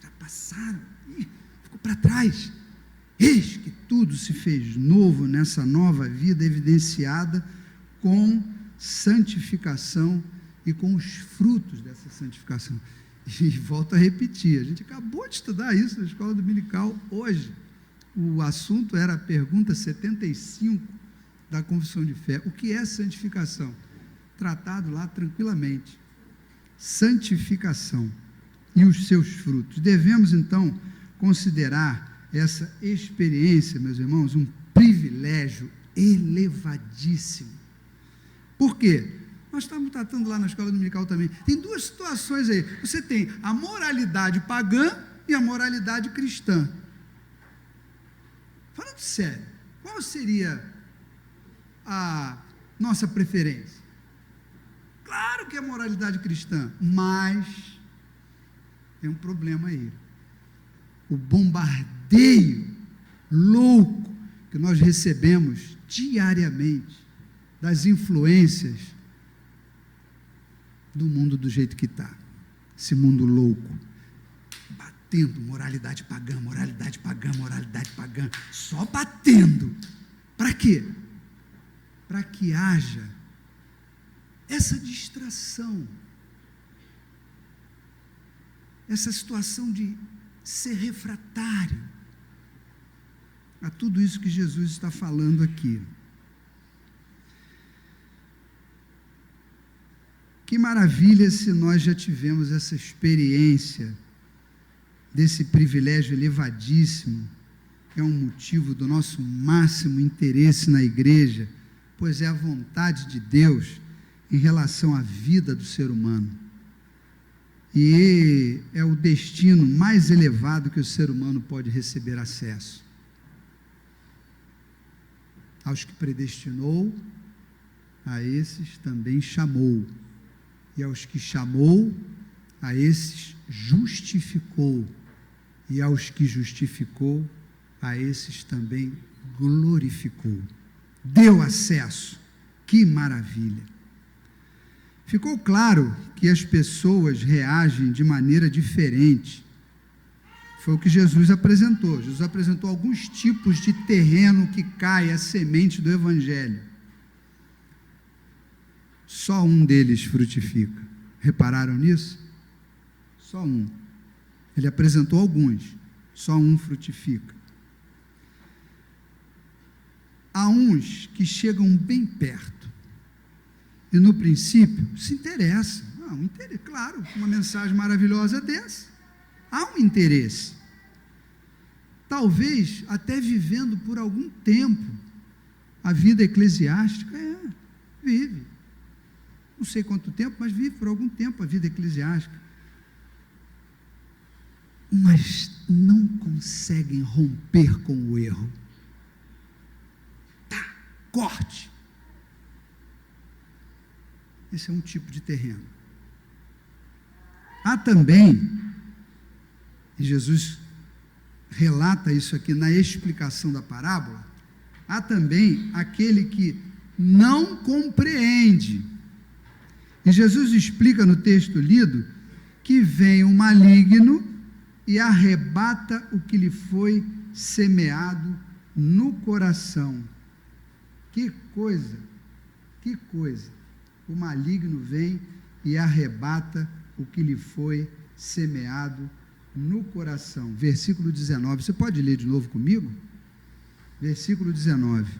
S4: já passaram, ficou para trás, eis que tudo se fez novo nessa nova vida, evidenciada com santificação e com os frutos dessa santificação. E volto a repetir, a gente acabou de estudar isso na escola dominical hoje. O assunto era a pergunta 75 da Confissão de Fé. O que é santificação? Tratado lá tranquilamente. Santificação e os seus frutos. Devemos, então, considerar essa experiência, meus irmãos, um privilégio elevadíssimo. Por quê? Nós estamos tratando lá na escola dominical também. Tem duas situações aí. Você tem a moralidade pagã e a moralidade cristã. Falando sério, qual seria a nossa preferência? Claro que é a moralidade cristã, mas tem um problema aí. O bombardeio louco que nós recebemos diariamente das influências do mundo do jeito que está. Esse mundo louco. Batendo, moralidade pagã, moralidade pagã, moralidade pagã, só batendo. Para quê? Para que haja essa distração, essa situação de ser refratário a tudo isso que Jesus está falando aqui. Que maravilha se nós já tivemos essa experiência desse privilégio elevadíssimo, que é um motivo do nosso máximo interesse na igreja, pois é a vontade de Deus em relação à vida do ser humano. E é o destino mais elevado que o ser humano pode receber acesso. Aos que predestinou, a esses também chamou. E aos que chamou, a esses justificou. E aos que justificou, a esses também glorificou. Deu acesso. Que maravilha! Ficou claro que as pessoas reagem de maneira diferente. Foi o que Jesus apresentou. Jesus apresentou alguns tipos de terreno que cai a semente do Evangelho. Só um deles frutifica. Repararam nisso? Só um. Ele apresentou alguns. Só um frutifica. Há uns que chegam bem perto. E no princípio se interessa. Claro, uma mensagem maravilhosa dessa. Há um interesse. Talvez até vivendo por algum tempo a vida eclesiástica. Vive. Não sei quanto tempo, mas vive por algum tempo a vida eclesiástica. Mas não conseguem romper com o erro. Corte. Esse é um tipo de terreno. Há também, e Jesus relata isso aqui na explicação da parábola, há também aquele que não compreende. E Jesus explica no texto lido que vem um maligno e arrebata o que lhe foi semeado no coração. Que coisa, que coisa. O maligno vem e arrebata o que lhe foi semeado no coração. Versículo 19. Você pode ler de novo comigo? Versículo 19.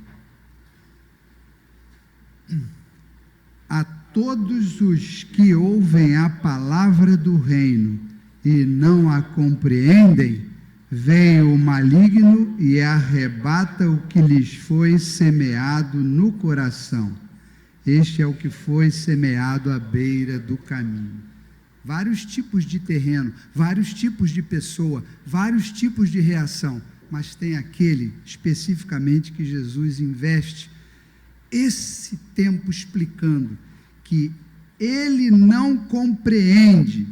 S4: A todos os que ouvem a palavra do reino e não a compreendem, vem o maligno e arrebata o que lhes foi semeado no coração. Este é o que foi semeado à beira do caminho. Vários tipos de terreno, vários tipos de pessoa, vários tipos de reação, mas tem aquele especificamente que Jesus investe esse tempo explicando que ele não compreende.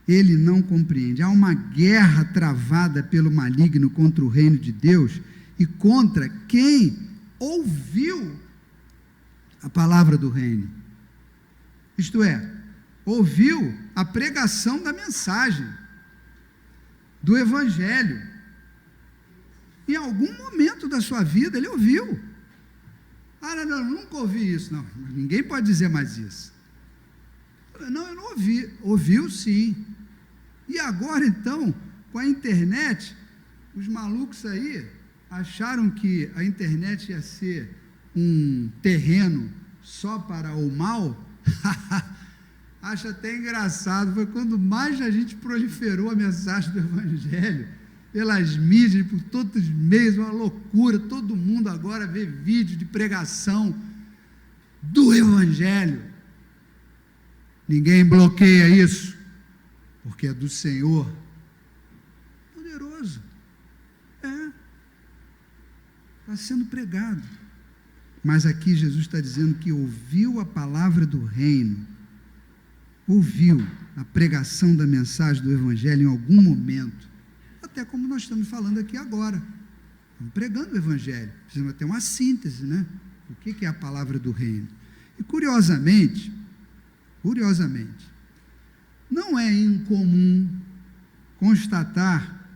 S4: Ele não compreende. Há uma guerra travada pelo maligno contra o reino de Deus e contra quem ouviu a palavra do reino. Isto é, ouviu a pregação da mensagem, do Evangelho. Em algum momento da sua vida ele ouviu. Não, nunca ouvi isso. Não, ninguém pode dizer mais isso. Não, eu não ouvi. Ouviu sim. E agora então, com a internet, os malucos aí acharam que a internet ia ser um terreno só para o mal. Acho até engraçado, foi quando mais a gente proliferou a mensagem do Evangelho, pelas mídias, por todos os meios, uma loucura, todo mundo agora vê vídeo de pregação do Evangelho. Ninguém bloqueia isso, porque é do Senhor. Poderoso. Está sendo pregado. Mas aqui Jesus está dizendo que ouviu a palavra do reino, ouviu a pregação da mensagem do Evangelho em algum momento, até como nós estamos falando aqui agora. Estamos pregando o Evangelho. Precisamos ter uma síntese, né? O que é a palavra do reino? E curiosamente, não é incomum constatar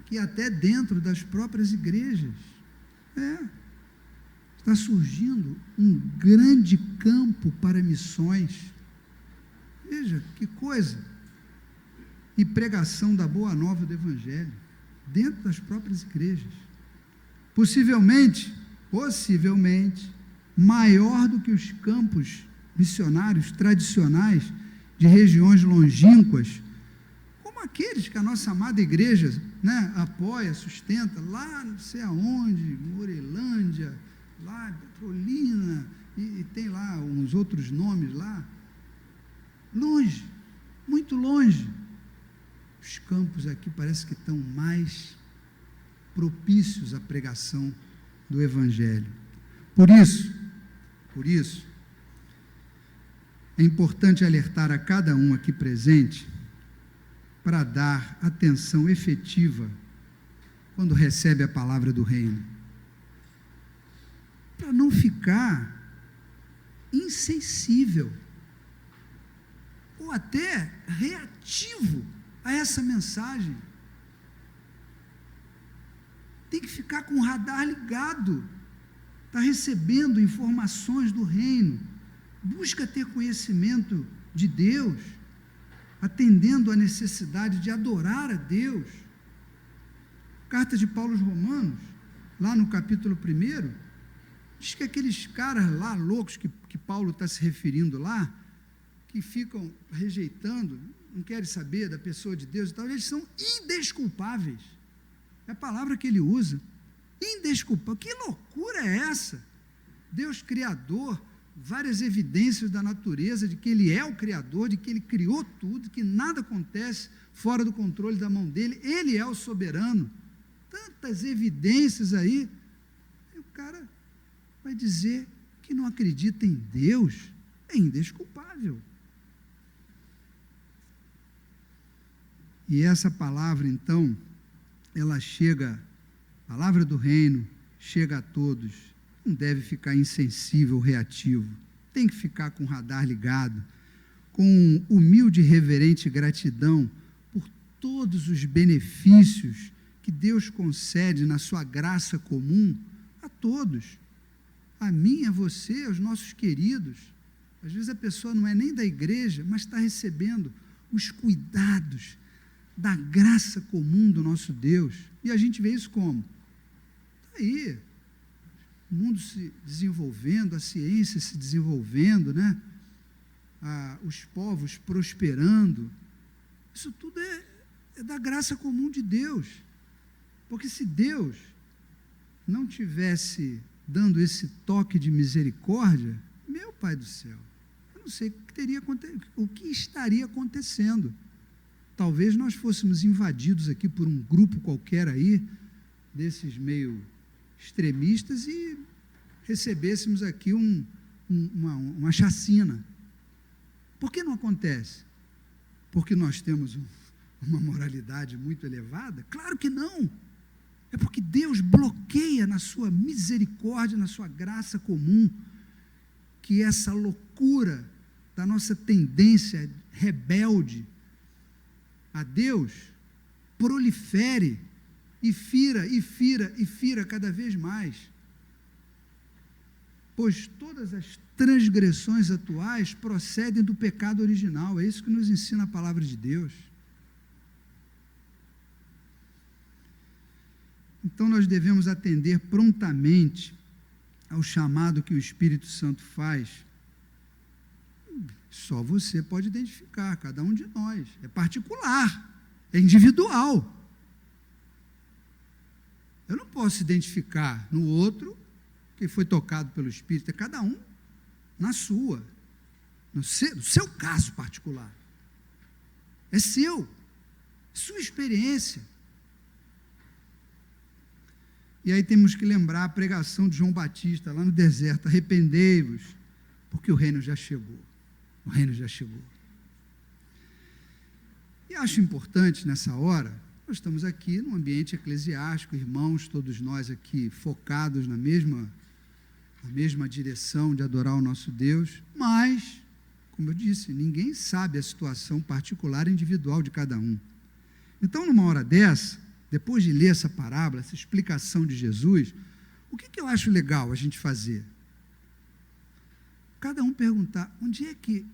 S4: que até dentro das próprias igrejas, está surgindo um grande campo para missões. Veja que coisa! E pregação da boa nova do Evangelho, dentro das próprias igrejas. Possivelmente, maior do que os campos missionários tradicionais de regiões longínquas, como aqueles que a nossa amada igreja, né, apoia, sustenta, lá não sei aonde, Morelândia, lá Petrolina, e tem lá uns outros nomes lá, longe, muito longe. Os campos aqui parece que estão mais propícios à pregação do Evangelho. Por isso, É importante alertar a cada um aqui presente para dar atenção efetiva quando recebe a palavra do reino, para não ficar insensível ou até reativo a essa mensagem. Tem que ficar com o radar ligado, está recebendo informações do reino, busca ter conhecimento de Deus, atendendo à necessidade de adorar a Deus. Carta de Paulo aos Romanos, lá no capítulo 1, diz que aqueles caras lá loucos que Paulo está se referindo lá, que ficam rejeitando, não querem saber da pessoa de Deus e tal, eles são indesculpáveis. É a palavra que ele usa. Indesculpável. Que loucura é essa? Deus Criador, várias evidências da natureza de que Ele é o Criador, de que Ele criou tudo, que nada acontece fora do controle da mão dEle, Ele é o soberano. Tantas evidências aí, e o cara vai dizer que não acredita em Deus, é indesculpável. E essa palavra, então, ela chega, a palavra do reino chega a todos, não deve ficar insensível, reativo, tem que ficar com o radar ligado, com humilde e reverente gratidão por todos os benefícios que Deus concede na sua graça comum a todos, a mim, a você, aos nossos queridos. Às vezes a pessoa não é nem da igreja, mas está recebendo os cuidados da graça comum do nosso Deus. E a gente vê isso como? Está aí, o mundo se desenvolvendo, a ciência se desenvolvendo, né? Os povos prosperando. Isso tudo é da graça comum de Deus. Porque se Deus não tivesse dando esse toque de misericórdia, meu Pai do céu, eu não sei o que estaria acontecendo. Talvez nós fôssemos invadidos aqui por um grupo qualquer aí, desses meio extremistas, e recebêssemos aqui uma chacina. Por que não acontece? Porque nós temos uma moralidade muito elevada? Claro que não. É porque Deus bloqueia na sua misericórdia, na sua graça comum, que essa loucura da nossa tendência rebelde a Deus prolifere e fira cada vez mais. Pois todas as transgressões atuais procedem do pecado original. É isso que nos ensina a palavra de Deus. Então nós devemos atender prontamente ao chamado que o Espírito Santo faz. Só você pode identificar, cada um de nós. É particular, é individual. Eu não posso identificar no outro que foi tocado pelo Espírito, é cada um na sua, no seu caso particular. É seu, sua experiência. E aí temos que lembrar a pregação de João Batista, lá no deserto: arrependei-vos, porque o reino já chegou. O reino já chegou. E acho importante nessa hora, nós estamos aqui num ambiente eclesiástico, irmãos, todos nós aqui focados na mesma direção de adorar o nosso Deus, mas, como eu disse, ninguém sabe a situação particular e individual de cada um. Então, numa hora dessa, depois de ler essa parábola, essa explicação de Jesus, o que eu acho legal a gente fazer? Cada um perguntar, onde é que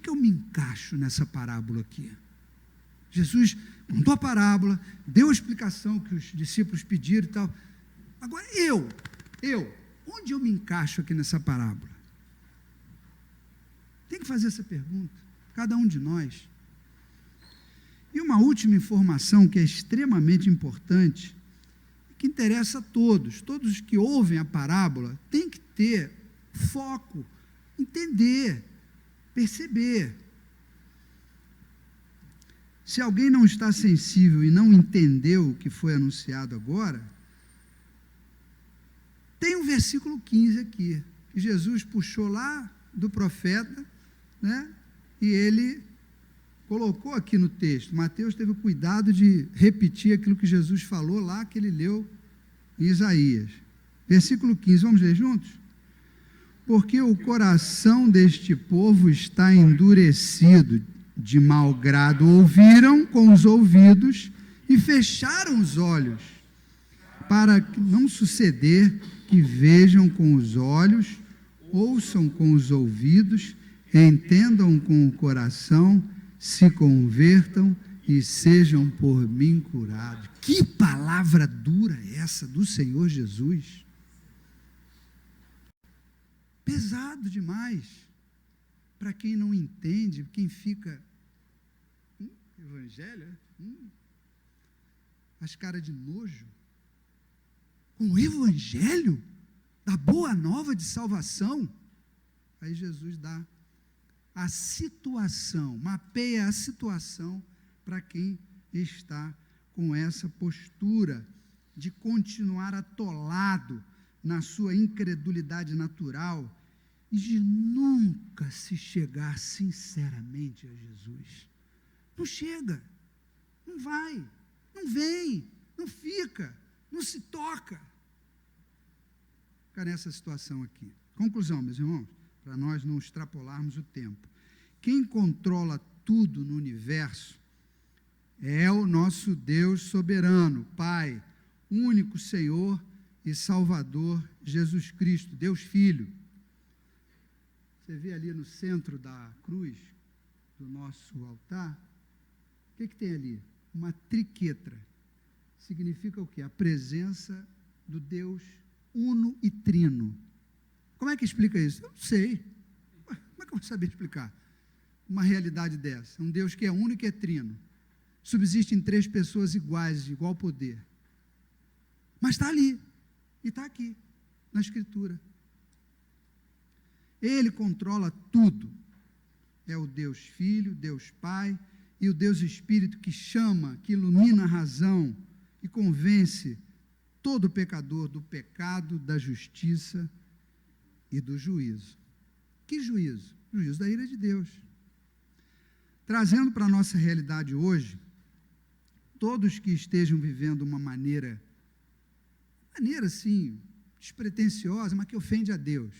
S4: eu me encaixo nessa parábola aqui? Jesus contou a parábola, deu a explicação que os discípulos pediram e tal. Agora onde eu me encaixo aqui nessa parábola? Tem que fazer essa pergunta, cada um de nós. E uma última informação que é extremamente importante, que interessa a todos os que ouvem a parábola, tem que ter foco, entender, perceber. Se alguém não está sensível e não entendeu o que foi anunciado agora, tem um versículo 15 aqui, que Jesus puxou lá do profeta, né? E ele colocou aqui no texto. Mateus teve o cuidado de repetir aquilo que Jesus falou lá, que ele leu em Isaías. Versículo 15, vamos ler juntos? Porque o coração deste povo está endurecido, de mau grado ouviram com os ouvidos e fecharam os olhos, para não suceder que vejam com os olhos, ouçam com os ouvidos, entendam com o coração, se convertam e sejam por mim curados. Que palavra dura é essa do Senhor Jesus? Pesado demais para quem não entende, quem fica evangelho, as caras de nojo com o evangelho da boa nova de salvação. Aí Jesus dá a situação, mapeia a situação para quem está com essa postura de continuar atolado na sua incredulidade natural e de nunca se chegar sinceramente a Jesus. Não chega, não vai, não vem, não fica, não se toca. Fica nessa situação aqui. Conclusão, meus irmãos, para nós não extrapolarmos o tempo. Quem controla tudo no universo é o nosso Deus soberano, Pai, único Senhor e Salvador, Jesus Cristo, Deus Filho. Você vê ali no centro da cruz do nosso altar, o que tem ali? Uma triquetra. Significa o quê? A presença do Deus uno e trino. Como é que explica isso? Eu não sei. Como é que eu vou saber explicar uma realidade dessa? Um Deus que é uno e que é trino. Subsiste em 3 pessoas iguais, de igual poder. Mas está ali. E está aqui, na Escritura. Ele controla tudo. É o Deus Filho, Deus Pai e o Deus Espírito que chama, que ilumina a razão e convence todo pecador do pecado, da justiça e do juízo. Que juízo? Juízo da ira de Deus. Trazendo para a nossa realidade hoje, todos que estejam vivendo uma maneira assim, despretensiosa, mas que ofende a Deus,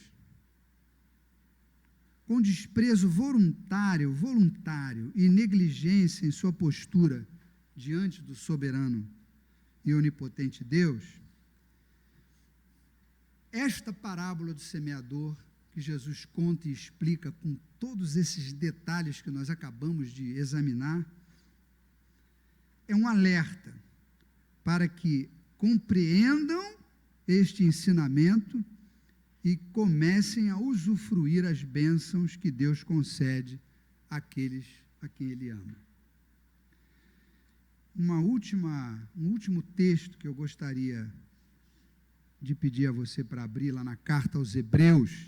S4: com desprezo voluntário e negligência em sua postura diante do soberano e onipotente Deus, esta parábola do semeador, que Jesus conta e explica com todos esses detalhes que nós acabamos de examinar, é um alerta para que compreendam este ensinamento e comecem a usufruir as bênçãos que Deus concede àqueles a quem Ele ama. Um último texto que eu gostaria de pedir a você para abrir lá na carta aos Hebreus,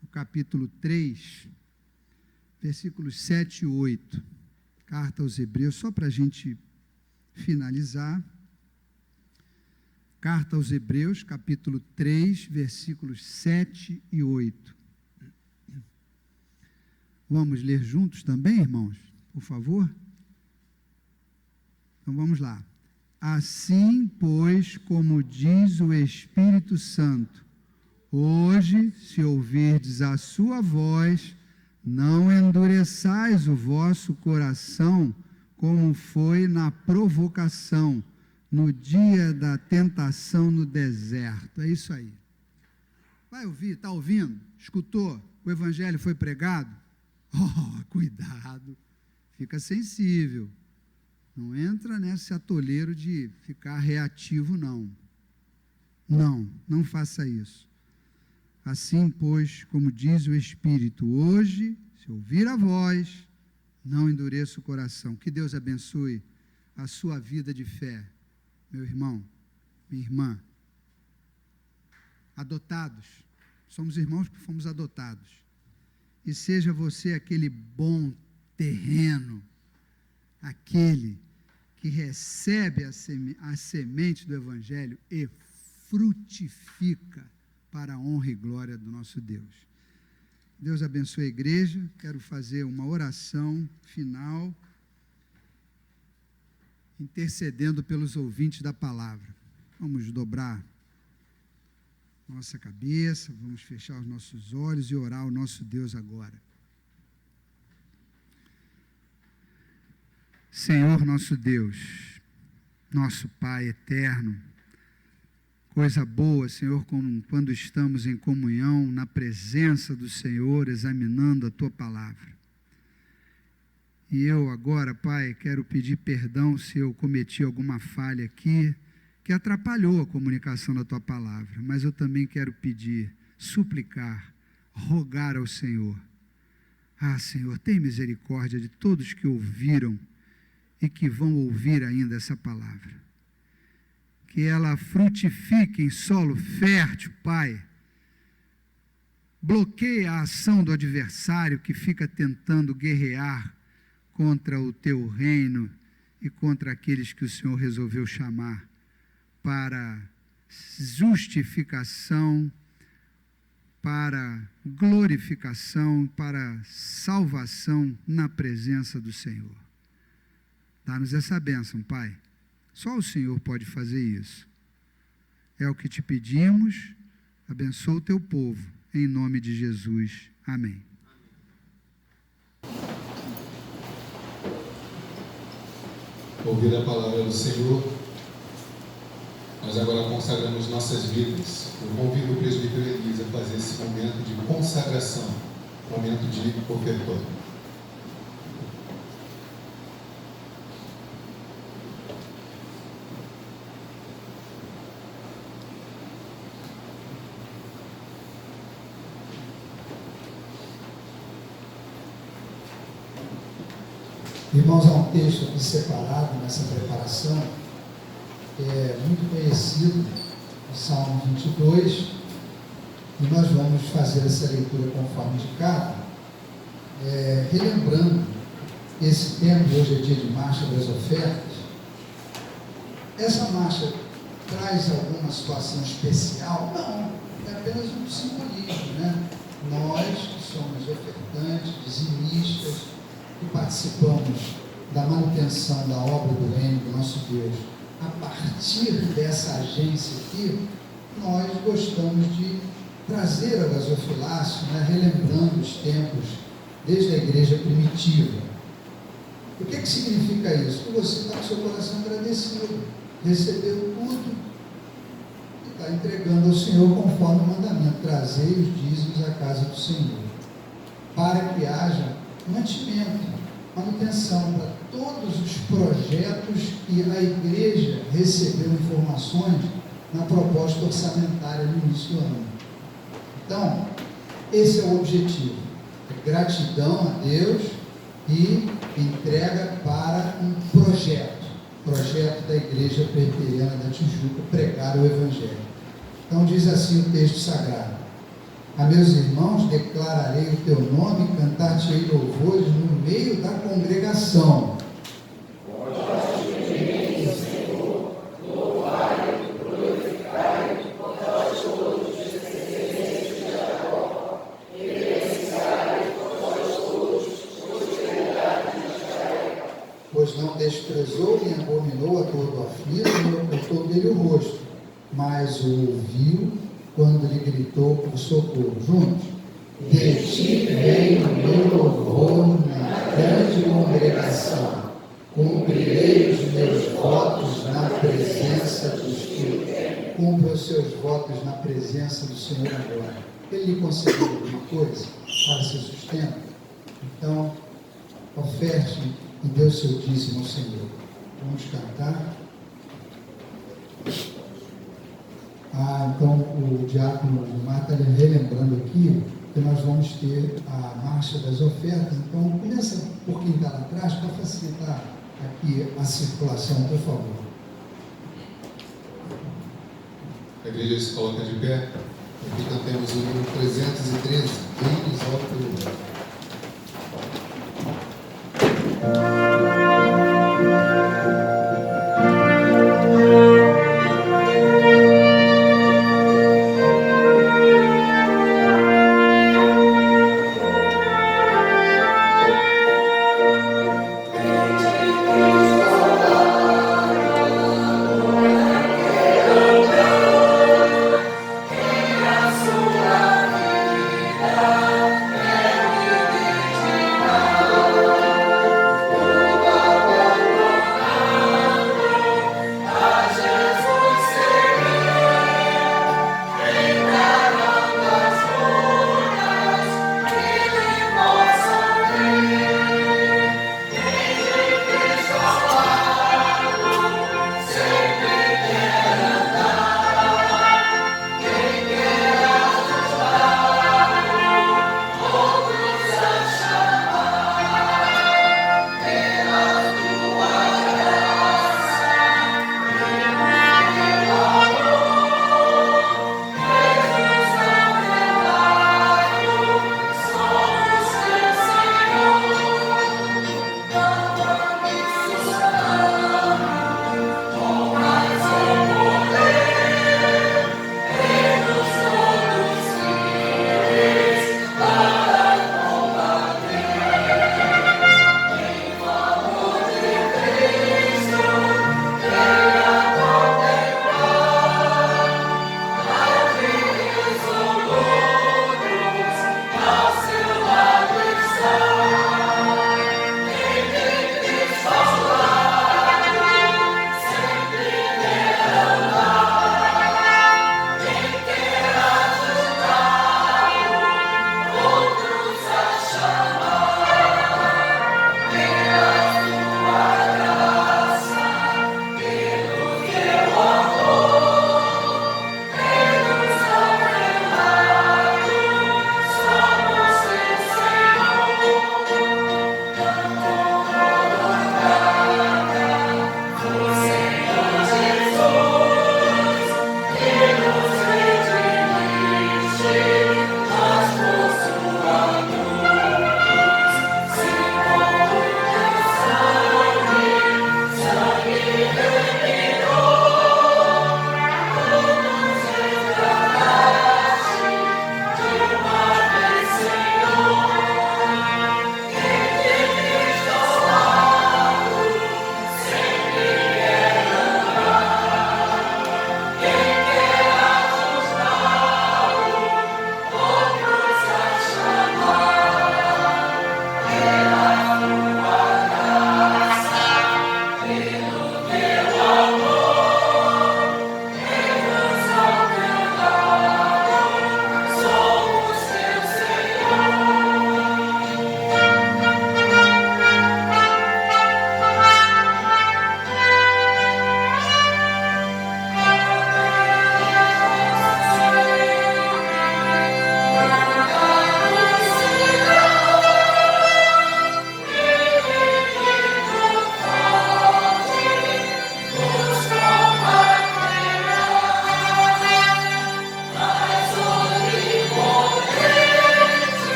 S4: no capítulo 3, versículos 7 e 8. Carta aos Hebreus, só para a gente finalizar. Carta aos Hebreus, capítulo 3, versículos 7 e 8. Vamos ler juntos também, irmãos? Por favor? Então vamos lá. Assim, pois, como diz o Espírito Santo, hoje, se ouvirdes a sua voz, não endureçais o vosso coração, como foi na provocação, no dia da tentação no deserto. É isso aí. Vai ouvir, está ouvindo? Escutou? O evangelho foi pregado? Oh, cuidado, fica sensível. Não entra nesse atoleiro de ficar reativo, não. Não faça isso. Assim, pois, como diz o Espírito, hoje, se ouvir a voz, não endureça o coração. Que Deus abençoe a sua vida de fé. Meu irmão, minha irmã, adotados, somos irmãos porque fomos adotados, e seja você aquele bom terreno, aquele que recebe a semente do Evangelho e frutifica para a honra e glória do nosso Deus. Deus abençoe a igreja. Quero fazer uma oração final, intercedendo pelos ouvintes da palavra. Vamos dobrar nossa cabeça, vamos fechar os nossos olhos e orar ao nosso Deus agora. Senhor nosso Deus, nosso Pai eterno, coisa boa, Senhor, como quando estamos em comunhão, na presença do Senhor, examinando a Tua palavra. E eu agora, Pai, quero pedir perdão se eu cometi alguma falha aqui, que atrapalhou a comunicação da Tua palavra, mas eu também quero pedir, suplicar, rogar ao Senhor. Ah, Senhor, tem misericórdia de todos que ouviram e que vão ouvir ainda essa palavra. Que ela frutifique em solo fértil, Pai. Bloqueie a ação do adversário que fica tentando guerrear contra o Teu reino e contra aqueles que o Senhor resolveu chamar para justificação, para glorificação, para salvação na presença do Senhor. Dá-nos essa bênção, Pai. Só o Senhor pode fazer isso. É o que te pedimos. Abençoa o Teu povo, em nome de Jesus. Amém.
S5: Ouvir a palavra do Senhor, nós agora consagramos nossas vidas. Eu convido o presbítero Elisa a fazer esse momento de consagração, momento de ofertório.
S4: Irmãos, há um texto aqui separado nessa preparação, que é muito conhecido, o Salmo 22, e nós vamos fazer essa leitura conforme indicado, relembrando esse tempo. Hoje é dia de marcha das ofertas. Essa marcha traz alguma situação especial? Não, é apenas um simbolismo, né? Nós que somos ofertantes, dizimistas, que participamos da manutenção da obra do reino do nosso Deus, a partir dessa agência aqui, nós gostamos de trazer a gasofilácio, né, relembrando os tempos desde a igreja primitiva. O que significa isso? Que você está com seu coração agradecido, recebeu tudo e está entregando ao Senhor conforme o mandamento: trazei os dízimos à casa do Senhor, para que haja mantimento, manutenção para todos os projetos que a igreja recebeu informações na proposta orçamentária no início do ano. Então, esse é o objetivo: gratidão a Deus e entrega para um projeto da Igreja Presbiteriana da Tijuca, pregar o Evangelho. Então diz assim o texto sagrado: a meus irmãos declararei o teu nome, cantar-te-ei louvores no meio da congregação. Pois não desprezou nem abominou a dor do aflito, nem ocultou dele o rosto, mas o ouviu quando lhe gritou por socorro. Juntos: de ti vem o meu louvor na grande congregação, cumprirei os meus votos na presença dos que... Cumpra os seus votos na presença do Senhor agora. Ele lhe concedeu alguma coisa para seu sustento? Então, oferte e dê o seu dízimo ao Senhor. Vamos cantar. Então o diácono Gilmar está relembrando aqui que nós vamos ter a marcha das ofertas. Então, começa por quem está lá atrás, para facilitar aqui a circulação, por favor.
S5: A igreja se coloca de pé.
S1: Aqui cantemos o número 313, Deus ao teu.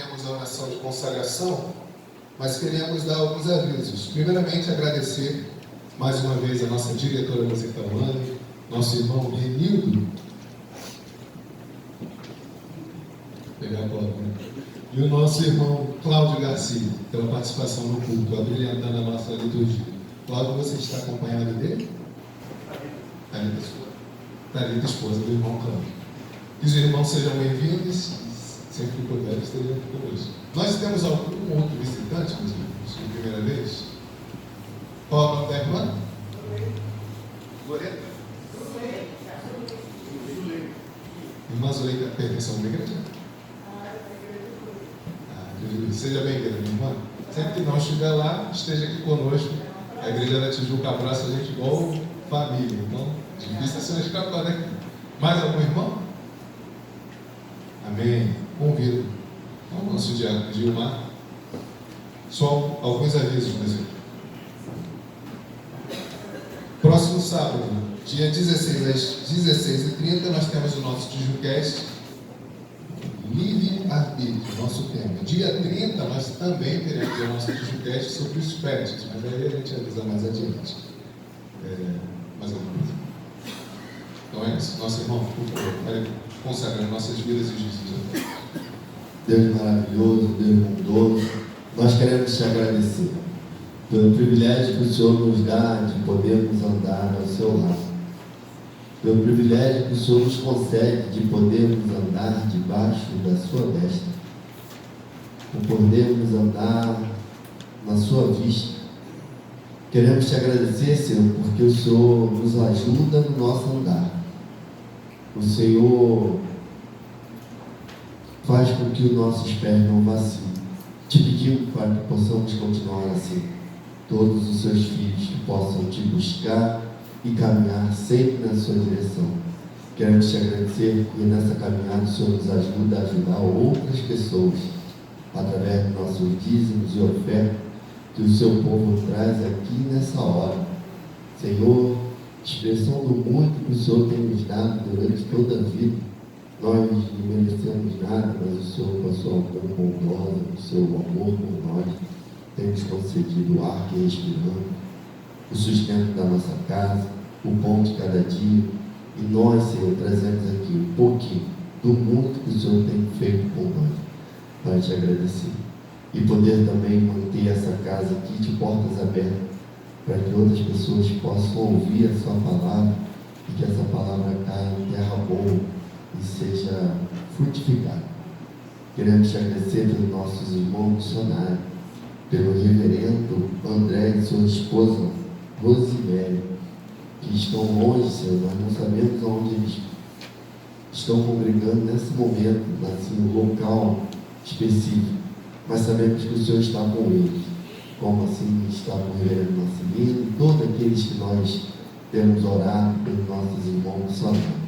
S5: teremos a oração de consagração, mas queremos dar alguns avisos. Primeiramente, agradecer mais uma vez a nossa diretora musical, Anne, nosso irmão Renildo, pegar a bola, né? E o nosso irmão Cláudio Garcia, pela participação no culto, abrilhantando a nossa liturgia. Cláudio, você está acompanhado dele? Thalita, esposa do irmão Cláudio. Que os irmãos sejam bem-vindos, sempre que puder, estejam aqui conosco. Nós temos algum outro visitante, meus irmãos, de primeira vez? Qual é o nome da irmã? Loreta. Irmã Zuleika, pertence a uma igreja? Seja bem-vinda, minha irmã. Sempre que nós estiver lá, esteja aqui conosco. A igreja da Tijuca abraça a gente igual família. Então, difícil ser uma escapada aqui. Mais algum irmão? Amém. Convido ao nosso diácono Gilmar. Só alguns avisos, meus irmãos. Próximo sábado, dia 16 às 16h30, nós temos o nosso Tijucast. Livre-arbítrio, nosso tema. Dia 30, nós também teremos o nosso Tijucast sobre os pets, mas aí a gente avisa mais adiante. Mais alguma coisa? Então é isso. Nosso irmão, por favor, vai consagrando nossas vidas e Jesus.
S1: Deus maravilhoso, Deus bondoso, nós queremos te agradecer pelo privilégio que o Senhor nos dá de podermos andar ao seu lado. Pelo privilégio que o Senhor nos concede de podermos andar debaixo da sua destra, por podermos andar na sua vista. Queremos te agradecer, Senhor, porque o Senhor nos ajuda no nosso andar. O Senhor faz com que os nossos pés não vacilem. Te pedimos para que possamos continuar assim. Todos os seus filhos que possam te buscar e caminhar sempre na sua direção. Queremos te agradecer porque nessa caminhada o Senhor nos ajuda a ajudar outras pessoas através dos nossos dízimos e ofertas que o seu povo traz aqui nessa hora. Senhor, expressão do muito que o Senhor tem nos dado durante toda a vida. Nós não merecemos nada, mas o Senhor, com a sua mão bondosa, o seu amor por nós, tem nos concedido o ar que respiramos, o sustento da nossa casa, o pão de cada dia. E nós, Senhor, trazemos aqui um pouquinho do muito que o Senhor tem feito por nós, para te agradecer. E poder também manter essa casa aqui de portas abertas, para que outras pessoas possam ouvir a sua palavra e que essa palavra caia em terra boa e seja frutificada. Queremos te agradecer pelos nossos irmãos missionários, pelo reverendo André e sua esposa Rosemary, que estão longe, Senhor, nós não sabemos aonde eles estão congregando nesse momento, assim, um local específico, mas sabemos que o Senhor está com eles, como assim está com o reverendo Marcelino e todos aqueles que nós temos orado pelos nossos irmãos missionários.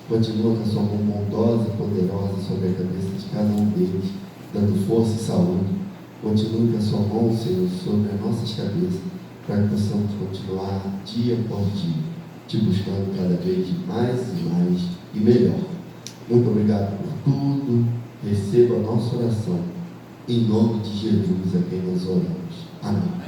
S1: Continua com a sua mão bondosa e poderosa sobre a cabeça de cada um deles, dando força e saúde. Continue com a sua mão, Senhor, sobre as nossas cabeças, para que possamos continuar dia após dia, te buscando cada vez mais e melhor. Muito obrigado por tudo. Receba a nossa oração. Em nome de Jesus, a quem nós oramos. Amém.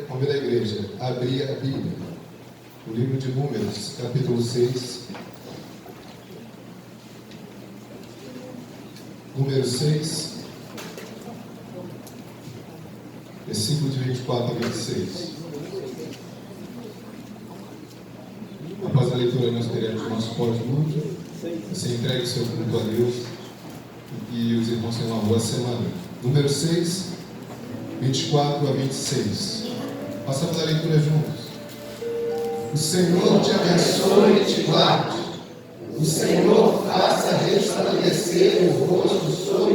S5: Convido a igreja a abrir a Bíblia, o livro de Números, capítulo 6. Número 6, versículo de 24 a 26. Após a leitura, nós teremos o nosso pós-culto. Você entregue o seu culto a Deus e os irmãos tenham uma boa semana. Número 6, 24 a 26. Passamos a leitura juntos.
S2: O Senhor te abençoe e te guarde. O O Senhor faça resplandecer o rosto sobre